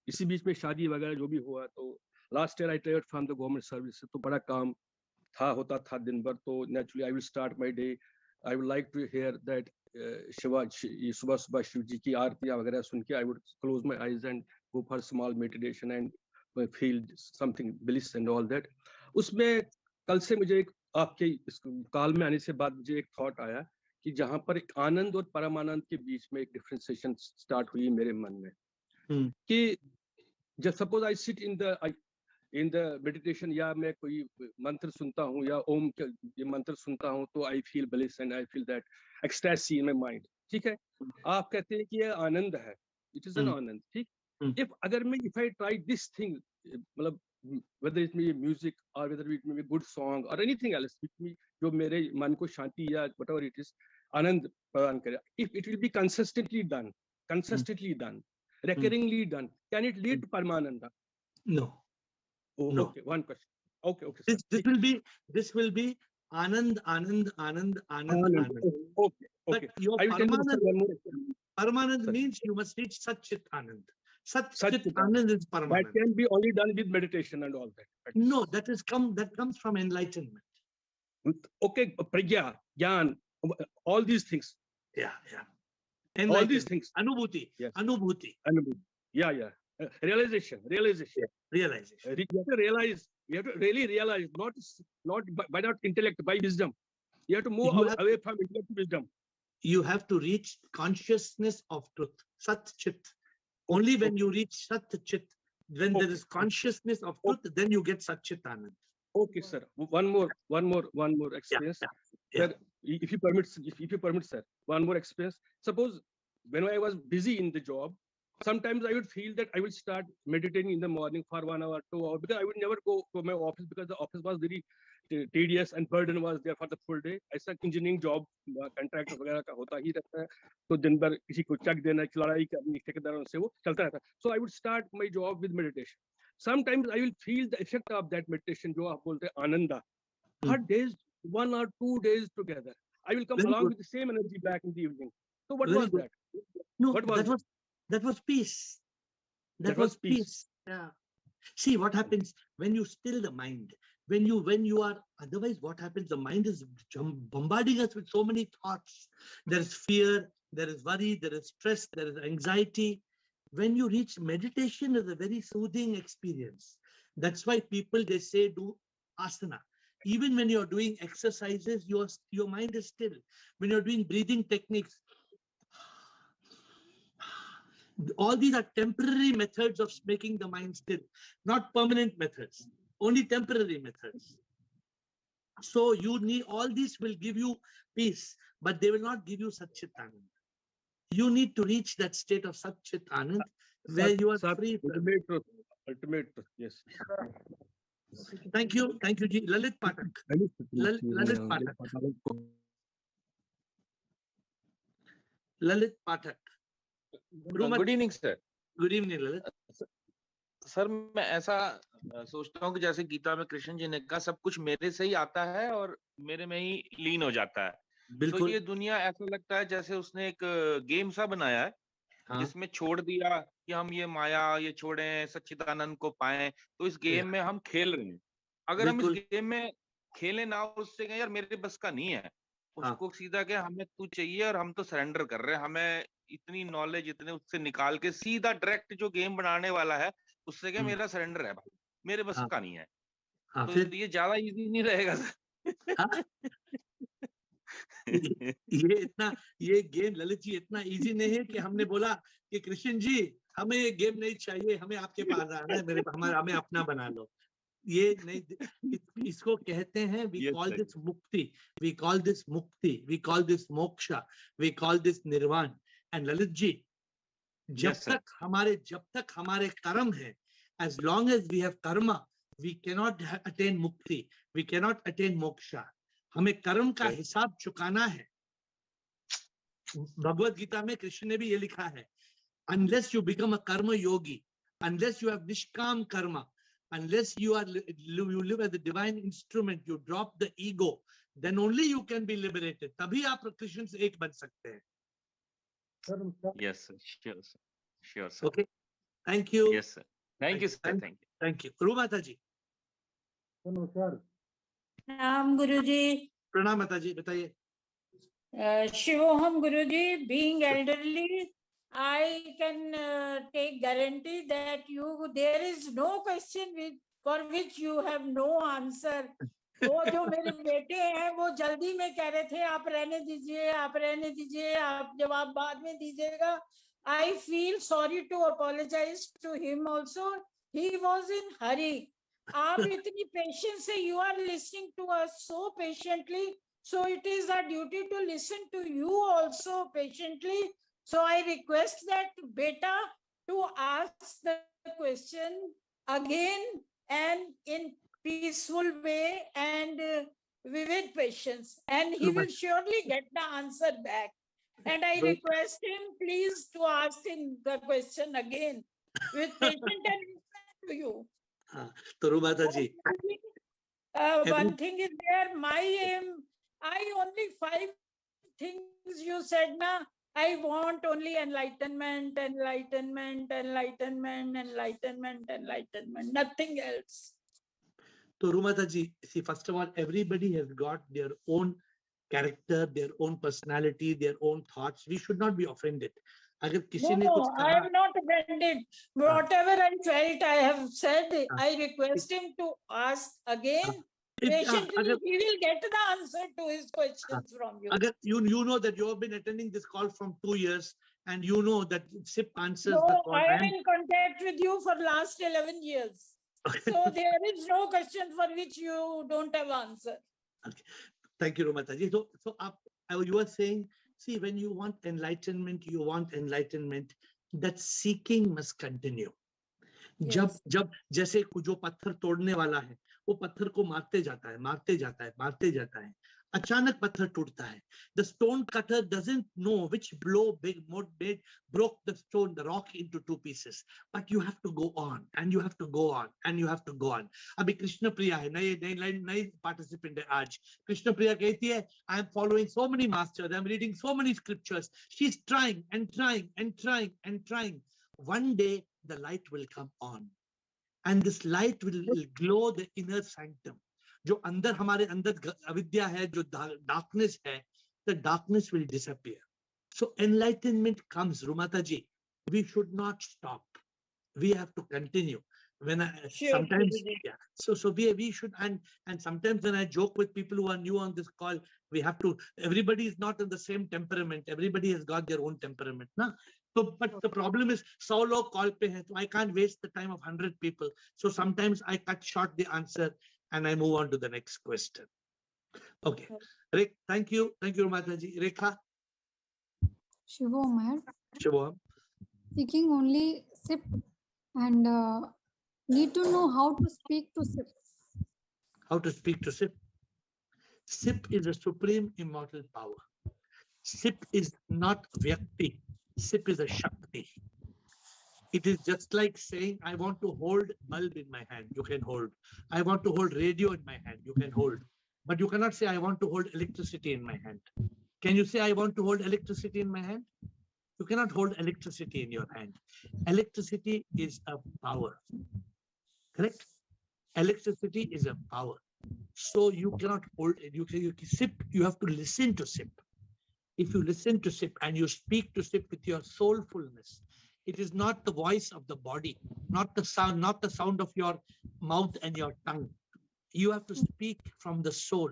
इसी बीच में शादी वगैरह जो भी हुआ, तो last year I retired from the government service, तो बड़ा काम होता था दिन भर, तो naturally I will start my day. I would like to hear that सुबह सुबह शिव जी की आरतियां वगैरह सुन के I would close my eyes and go for small meditation and feel something bliss and all that. उसमें कल से मुझे एक आपके इस काल में आने से बाद मुझे एक थॉट आया कि जहां पर एक आनंद और परमानंद के बीच में एक डिफरेंशिएशन स्टार्ट हुई मेरे मन में कि जब suppose I sit in the meditation या मैं कोई मंत्र सुनता हूँ या ओम के ये मंत्र सुनता हूँ, तो I feel bliss and I feel that ecstasy in my mind. ठीक है, आप कहते हैं कि ये आनंद है, इट इज एन आनंद. ठीक, if I try this thing, मतलब whether it may be music or whether it may be good song or anything else which me जो मेरे मन को शांति या whatever it is आनंद प्रदान करे, if it will be consistently done, recurringly done, can it lead to Paramananda? No. Oh, no. Okay, one question. Okay, okay, This sir. will be Anand, Anand, Anand, Anand, Anand. Anand. Okay, But okay. your I will tell you, sir, one more. Paramanand Sir. means you must reach Satchit Anand. Satchit Satchit Anand is That Paramanand. can be only done with meditation and all that. No, that comes from enlightenment. Okay, pragya, jnana, all these things. Yeah, yeah. All these things. Anubhuti. Yes. Anubhuti. Anubhuti. Yeah, yeah. Realization. Yeah. Realization. You have to realize. You have to really realize, not by not intellect, by wisdom. You have to move away from intellect to wisdom. You have to reach consciousness of truth, Sat Chit. Only when you reach Sat Chit, when there is consciousness of truth, then you get Sat Chit Anand. Okay, sir. One more experience. Yeah. Sir, if you permit, sir, one more experience. Suppose when I was busy in the job, sometimes I would feel that I will start meditating in the morning for 1 hour, 2 hours, because I would never go to my office because the office was very tedious and burden was there for the full day. ऐसा engineering job contract वगैरह का होता ही रहता है, तो दिन भर किसी को check देना, लड़ाई करनी ठेकेदारों से, वो चलता रहता है. So I would start my job with meditation. Sometimes I will feel the effect of that meditation, जो आप बोलते हैं Ananda, for days, 1 or 2 days together. I will come along with the same energy back in the evening. So what was that? No, what was that was peace. That was peace. Yeah. See what happens when you still the mind. When you are, otherwise what happens? The mind is bombarding us with so many thoughts. There is fear, there is worry, there is stress, there is anxiety. When you reach meditation, is a very soothing experience. That's why people, they say, do asana. Even when you're doing exercises, your mind is still. When you're doing breathing techniques, all these are temporary methods of making the mind still, not permanent methods, only temporary methods. So you need, all these will give you peace, but they will not give you Satchit Anand. You need to reach that state of Satchit Anand where you are free. Ultimate truth, yes. Thank you, Ji. Lalit Pathak. Lalit Pathak. Lalit Pathak. Good evening sir. Good evening Lalit. Sir मैं ऐसा सोचता हूँ कि जैसे गीता में कृष्ण जी ने कहा, सब कुछ मेरे से ही आता है और मेरे में ही लीन हो जाता है. तो ये दुनिया ऐसा लगता है जैसे उसने एक गेम सा बनाया है, जिसमें छोड़ दिया कि हम ये माया ये छोड़ें, सच्चिदानंद को पाएं. तो इस गेम में हम खेल रहे हैं. अगर हम इस गेम में खेले ना, उससे कहें यार मेरे बस का नहीं है, उसको सीधा क्या हमें तू चाहिए और हम तो सरेंडर कर रहे हैं. हमें इतनी नॉलेज इतने उससे निकाल के सीधा डायरेक्ट जो गेम बनाने वाला है उससे क्या मेरा सरेंडर है भाई, मेरे बस का नहीं है. तो ये ज्यादा इजी नहीं रहेगा सर. ये गेम ललित जी इतना इजी नहीं है कि हमने बोला कि कृष्ण जी हमें ये गेम नहीं चाहिए, हमें आपके पास आना है, हमें अपना बना लो. ये नहीं, इसको कहते हैं we call this mukti, we call this mukti, we call this moksha, we call this nirvan. And Lalit ji, जब तक हमारे कर्म है, as long as we have karma, we cannot attain mukti, we cannot attain moksha. हमें कर्म का हिसाब चुकाना है. भगवत गीता में कृष्ण ने भी ये लिखा है, unless you become a karma yogi, unless you have nishkam karma, unless you live as a divine instrument, you drop the ego, then only you can be liberated. तभी आप कृष्ण से एक बन सकते हैं. Yes sir, sure sir. Okay, thank you. Yes sir, thank you sir, thank you. Rumata ji. प्रणाम गुरुजी. प्रणाम माता जी, बताइए. शिवोहम गुरुजी, being elderly, I can take guarantee that there is no question for which you have no answer. वो जो मेरे बेटे हैं वो जल्दी में कह रहे थे आप रहने दीजिए, आप जवाब बाद में दीजिएगा. I feel sorry to apologize to him also. He was in hurry. आप इतनी पेशेंस से you are listening to us so patiently, so it is our duty to listen to you also patiently. So I request that beta to ask the question again and in peaceful way and with patience, and he will surely get the answer back. And I request him please to ask him the question again with patience and listen to you. तो रुमाता जी, One thing is there, my aim, I only 5 things you said na. I want only enlightenment, enlightenment, enlightenment, enlightenment, enlightenment, nothing else. So Rumata ji, see, first of all, everybody has got their own character, their own personality, their own thoughts. We should not be offended. No, I am not offended. Whatever I felt, I have said. I request him to ask again. Patiently, he will get the answer to his questions from you. You know that you have been attending this call from 2 years, and you know that SIP answers no, the call. I am in contact with you for last 11 years. So there is no question for which you don't have answer. Okay. Thank you, Rumata ji. So you are saying, see, when you want enlightenment, that seeking must continue. Yes. जब जैसे जो पत्थर तोड़ने वाला है, वो पत्थर को मारते जाता है, अचानक पत्थर टूटता है. The stone cutter doesn't know which blow broke the stone, the rock into 2 pieces. But you have to go on, and you have to go on, and you have to go on. अभी कृष्ण प्रिया है, नई participant है आज. कृष्ण प्रिया कहती है, I am following so many masters, I am reading so many scriptures. She's trying and trying and trying and trying. One day the light will come on, and this light will glow the inner sanctum. जो अंदर हमारे अंदर अविद्या है, जो darkness है, the darkness will disappear. So enlightenment comes, Rumata ji. We should not stop. We have to continue. Sometimes, yeah. So we should, and sometimes when I joke with people who are new on this call, we have to. Everybody is not in the same temperament. Everybody has got their own temperament, na. So, but the problem is, 100 log call pe hai, so I can't waste the time of 100 people. So sometimes I cut short the answer and I move on to the next question. Okay, Rick, thank you, Rumata ji. Rekha. Shivam, Shivam. Seeking only SIP and need to know how to speak to SIP. How to speak to SIP? SIP is a supreme immortal power. SIP is not Vyakti. SIP is a Shakti. It is just like saying, I want to hold bulb in my hand. You can hold. I want to hold radio in my hand. You can hold. But you cannot say, I want to hold electricity in my hand. Can you say, I want to hold electricity in my hand? You cannot hold electricity in your hand. Electricity is a power. Correct? Electricity is a power. So you cannot hold it. You SIP, you have to listen to SIP. If you listen to SIP and you speak to SIP with your soulfulness, it is not the voice of the body, not the sound of your mouth and your tongue. You have to speak from the soul.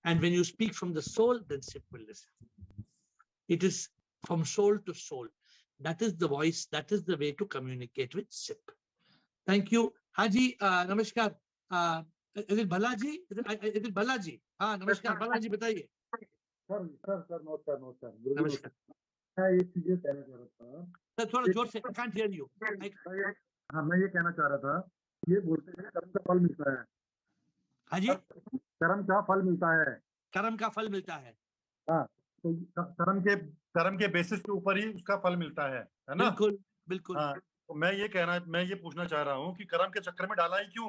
And when you speak from the soul, then SIP will listen. It is from soul to soul. That is the voice, that is the way to communicate with SIP. Thank you. Haji, namaskar. Is it Balaji? Is it Balaji? Namaskar. Balaji, बताइए. Sir नमस्कार. नमस्कार. मैं ये चीजें कहना चाह रहा था. सर थोड़ा जोर से. I can't hear you. हाँ, मैं ये कहना चाह रहा था. ये बोलते हैं कर्म का फल मिलता है. हाँ जी. कर्म का फल मिलता है. कर्म का फल मिलता है. हाँ, तो कर्म के बेसिस के ऊपर ही उसका फल मिलता है ना. बिल्कुल बिल्कुल. हाँ, तो मैं ये पूछना चाह रहा हूँ कि कर्म के चक्कर में डाला ही क्यों?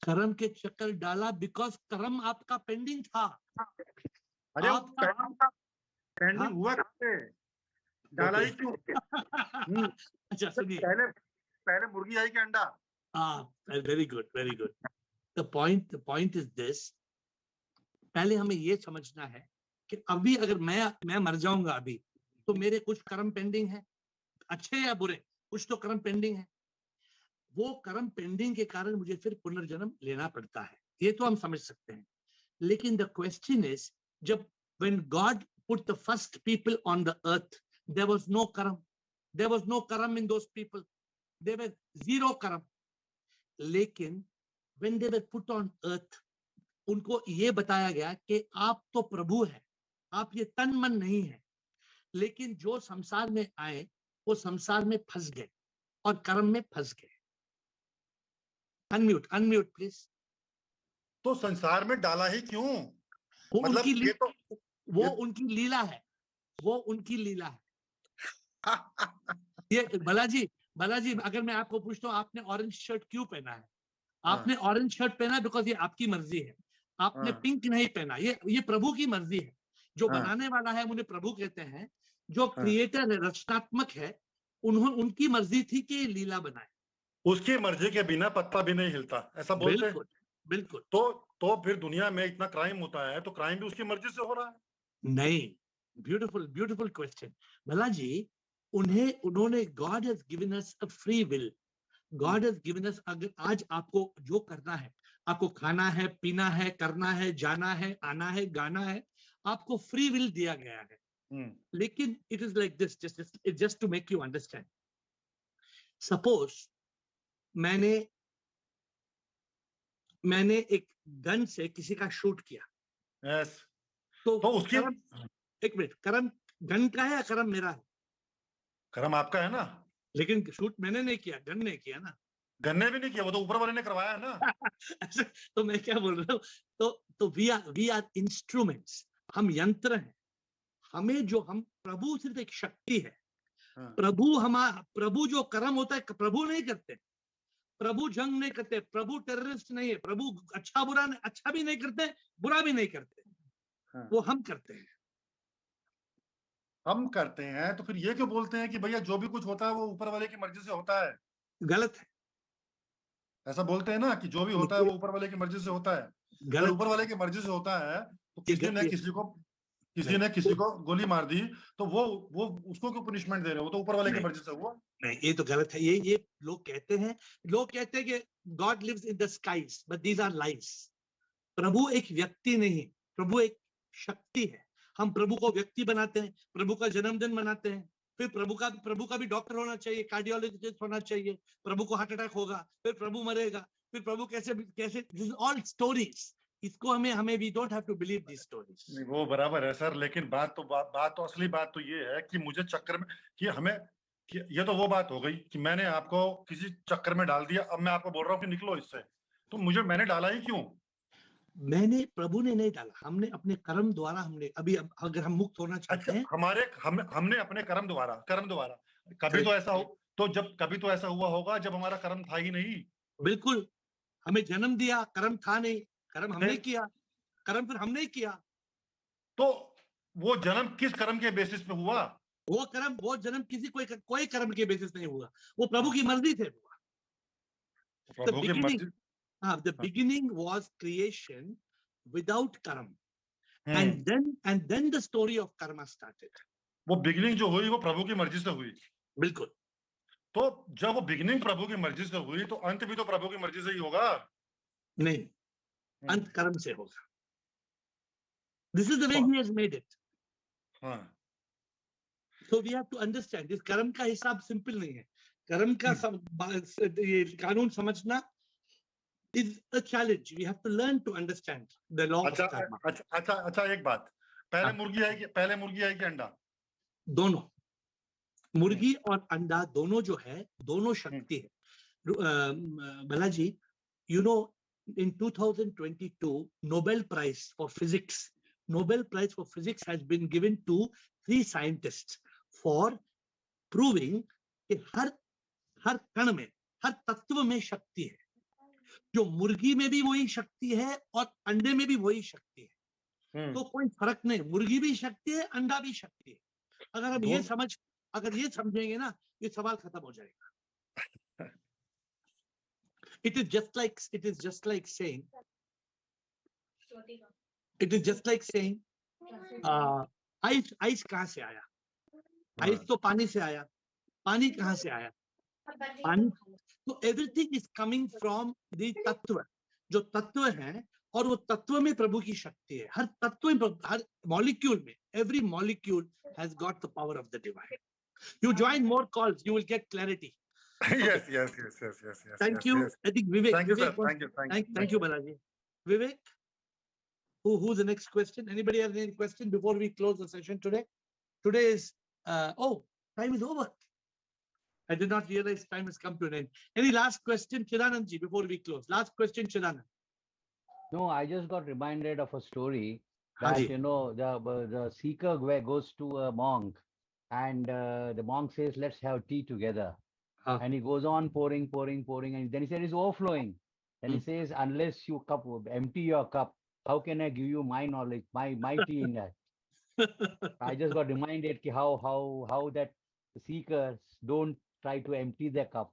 कर्म के चक्कर डाला बिकॉज कर्म आपका पेंडिंग था. अरे पेंडिंग हुआ कैसे? डाला ही क्यों? अच्छा सुनिए. पहले मुर्गी आई कि अंडा? Very good, very good. The point is this. पहले हमें ये समझना है कि अभी अगर मैं मर जाऊंगा अभी, तो मेरे कुछ कर्म पेंडिंग है, अच्छे या बुरे, कुछ तो कर्म पेंडिंग है. वो कर्म पेंडिंग के कारण मुझे फिर पुनर्जन्म लेना पड़ता है. ये तो हम समझ सकते हैं. लेकिन द क्वेश्चन इज, जब when God put the first people on the earth, there was no karam. There was no karam in those people. There was zero karam. लेकिन when they were put on earth, उनको ये बताया गया कि आप तो प्रभु हैं, आप ये तन मन नहीं है. लेकिन जो संसार में आए, वो संसार में फंस गए और कर्म में फंस गए. Unmute please. तो संसार में डाला ही क्यों? वो उनकी लीला है. वो उनकी लीला है. ये बालाजी, अगर मैं आपको पूछता हूँ, आपने ऑरेंज शर्ट क्यों पहना है? आपने ऑरेंज शर्ट पहना बिकॉज ये आपकी मर्जी है, आपने पिंक नहीं पहना, ये प्रभु की मर्जी है। जो बनाने वाला है उन्हें प्रभु कहते हैं, जो क्रिएटर है, रचनात्मक है, उनकी मर्जी थी कि ये लीला बनाए। उसकी मर्जी के बिना पत्ता भी नहीं हिलता, ऐसा बोलते हैं। बिल्कुल बिल्कुल। तो फिर दुनिया में इतना क्राइम होता है, तो क्राइम भी उसकी मर्जी से हो रहा है? नहीं, ब्यूटीफुल ब्यूटीफुल क्वेश्चन भला जी। उन्होंने God has given us a free will, God has given us, अगर आज आपको जो करना है, आपको खाना है, पीना है, करना है, जाना है, आना है, गाना है, आपको फ्री विल दिया गया है। लेकिन it is like this, just to make you understand. Suppose मैंने एक गन से किसी का शूट किया, yes. तो उसकी एक मिनट, कर्म गन का है या कर्म मेरा है? कर्म आपका है ना, लेकिन शूट मैंने नहीं किया, गन ने किया ना। गन ने भी नहीं किया, वो तो ऊपर वाले ने करवाया है ना। तो मैं क्या बोल रहा हूँ, तो वी आर इंस्ट्रूमेंट्स, हम यंत्र हैं। हमें जो हम प्रभु सिर्फ एक शक्ति है। प्रभु जो कर्म होता है प्रभु नहीं करते, प्रभु जंग नहीं करते, प्रभु टेररिस्ट नहीं है, प्रभु अच्छा भी नहीं करते, बुरा भी नहीं करते, वो हम करते हैं। हम करते हैं, तो फिर ये क्यों बोलते हैं कि भैया जो भी कुछ होता है वो ऊपर वाले की मर्जी से होता है? गलत है। ऐसा बोलते हैं ना कि जो भी होता है वो ऊपर वाले की मर्जी से होता है। अगर ऊपर वाले की मर्जी से होता है तो किसी ने किसी को गोली मार दी, तो वो उसको क्यों पनिशमेंट दे रहे हो? वो तो ऊपर वाले की मर्जी से हुआ। नहीं, ये तो गलत है। ये लोग कहते हैं कि God lives in the skies, but these are lies. प्रभु एक व्यक्ति नहीं, प्रभु एक शक्ति है। हम प्रभु को व्यक्ति बनाते हैं, प्रभु का जन्मदिन मनाते हैं, फिर प्रभु का भी डॉक्टर होना चाहिए, कार्डियोलॉजिस्ट होना चाहिए, प्रभु को हार्ट अटैक होगा, फिर प्रभु मरेगा, फिर प्रभु कैसे दिस इज ऑल स्टोरीज। इसको हमें we don't have to believe this stories. नहीं, वो बराबर है सर, लेकिन बात तो असली बात तो ये है कि मुझे चक्कर में कि हमें कि ये तो वो बात हो गई कि मैंने आपको किसी चक्कर में डाल दिया, अब मैं आपको बोल रहा हूँ कि निकलो इससे, तो मैंने डाला ही क्यों? प्रभु ने नहीं डाला, हमने अपने कर्म द्वारा, अभी अगर हम मुक्त होना चाहते हैं, हमने अपने कर्म द्वारा कभी तो ऐसा हुआ होगा जब हमारा कर्म था ही नहीं। बिल्कुल, हमें जन्म दिया, कर्म था नहीं, कर्म हमने किया, कर्म फिर हमने किया। तो वो जन्म किस कर्म के बेसिस पे हुआ? वो जन्म किसी कोई कर्म के बेसिस नहीं हुआ, वो प्रभु की मर्जी से हुआ। The beginning was creation without karma, and then the story of karma started. वो बिगिनिंग जो हुई वो प्रभु की मर्जी से हुई। बिल्कुल। तो जब वो बिगिनिंग प्रभु की मर्जी से हुई तो अंत भी तो प्रभु की मर्जी से ही होगा। नहीं, अंत कर्म से होगा। This is the way he has made it. So we have to understand this. कर्म का हिसाब सिंपल नहीं है। कर्म का ये कानून समझना is a challenge. We have to learn to understand the law of karma. अच्छा, एक बात, पहले मुर्गी है कि अंडा? दोनों, मुर्गी और अंडा दोनों जो है, दोनों शक्ति है। Balaji, you know, in 2022 Nobel Prize for Physics has been given to 3 scientists for proving कि हर कण में, हर तत्व में शक्ति है। जो मुर्गी में भी वही शक्ति है और अंडे में भी वही शक्ति है। तो कोई फर्क नहीं, मुर्गी भी शक्ति है, अंडा भी शक्ति है। अगर हम ये समझेंगे ना, ये सवाल खत्म हो जाएगा। It is just like saying ice कहाँ से आया? आइस तो पानी से आया। पानी कहाँ से आया? पानी। तो everything is coming from the तत्व, जो तत्व है, और वो तत्व में प्रभु की शक्ति है। हर तत्व में, हर मॉलिक्यूल में, every molecule has got the power of the divine. You join more calls, you will get clarity. Yes. Thank you. I think Vivek. Thank you, sir. Thank you, Balaji. Vivek, who's the next question? Anybody have any question before we close the session today? Today is time is over. I did not realize time has come to an end. Any last question, Chidanand ji, before we close? Last question, Chidanand. No, I just got reminded of a story that, the seeker goes to a monk, and the monk says, let's have tea together. And he goes on pouring, and then he said, it's overflowing. Then he says, unless you empty your cup, how can I give you my knowledge, my tea in that? I just got reminded how that the seekers don't try to empty their cup.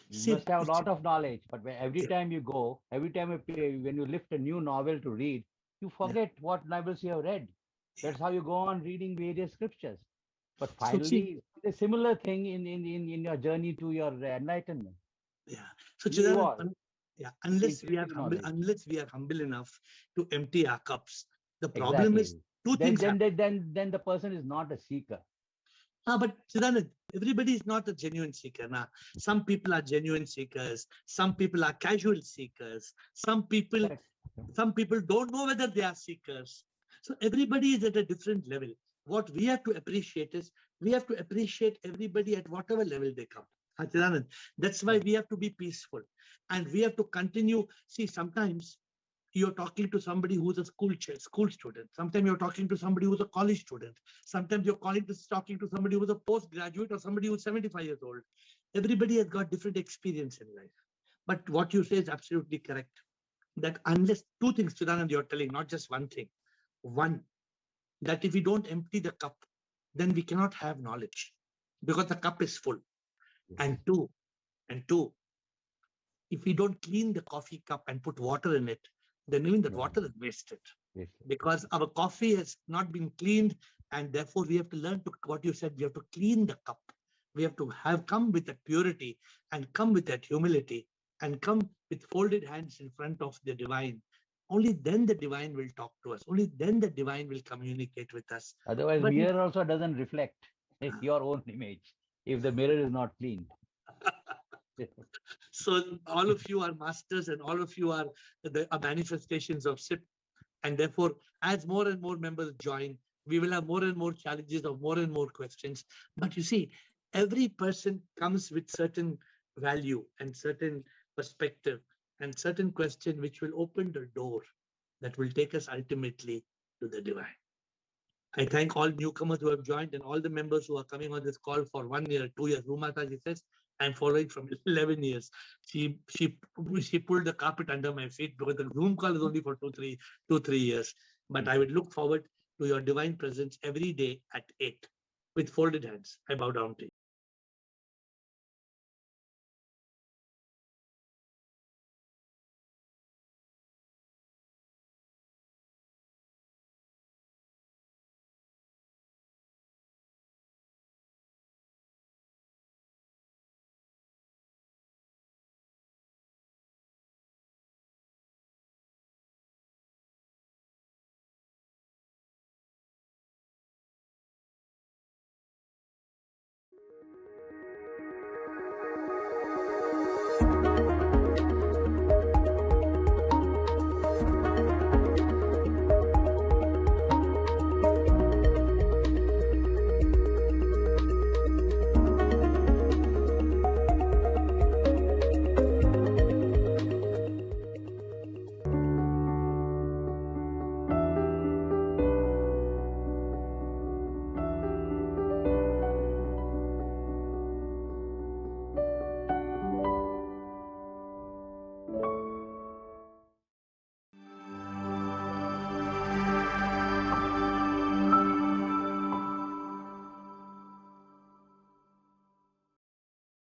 You must have a lot of knowledge, but every time you go, when you lift a new novel to read, you forget what novels you have read. That's how you go on reading various scriptures. But finally, a similar thing in your journey to your enlightenment. Yeah. So Chidanand, unless we are humble enough to empty our cups, the problem is two things. Then the person is not a seeker. But Chidanand, everybody is not a genuine seeker. Some people are genuine seekers. Some people are casual seekers. Some people don't know whether they are seekers. So everybody is at a different level. What we have to appreciate is we have to appreciate everybody at whatever level they come. Chidanand, that's why we have to be peaceful and we have to continue. See, sometimes you're talking to somebody who's a school student. Sometimes you're talking to somebody who's a college student. Sometimes you're talking to somebody who's a postgraduate or somebody who's 75 years old. Everybody has got different experience in life. But what you say is absolutely correct. That unless two things, Chidanand, you're telling, not just one thing. One, that if we don't empty the cup, then we cannot have knowledge because the cup is full. And two, if we don't clean the coffee cup and put water in it, then even that water is wasted because our coffee has not been cleaned, and therefore we have to learn to, what you said, we have to clean the cup. We have to come with that purity and come with that humility and come with folded hands in front of the divine. Only then the divine will talk to us. Only then the divine will communicate with us. Otherwise, mirror also doesn't reflect your own image if the mirror is not clean. So all of you are masters and all of you are the manifestations of SIP. And therefore, as more and more members join, we will have more and more challenges of more and more questions. But you see, every person comes with certain value and certain perspective and certain question which will open the door that will take us ultimately to the divine. I thank all newcomers who have joined and all the members who are coming on this call for 1 year, 2 years. Rumataji says, I'm following from 11 years. She pulled the carpet under my feet because the Zoom call is only for 2-3 years. But I would look forward to your divine presence every day at 8 with folded hands. I bow down to you.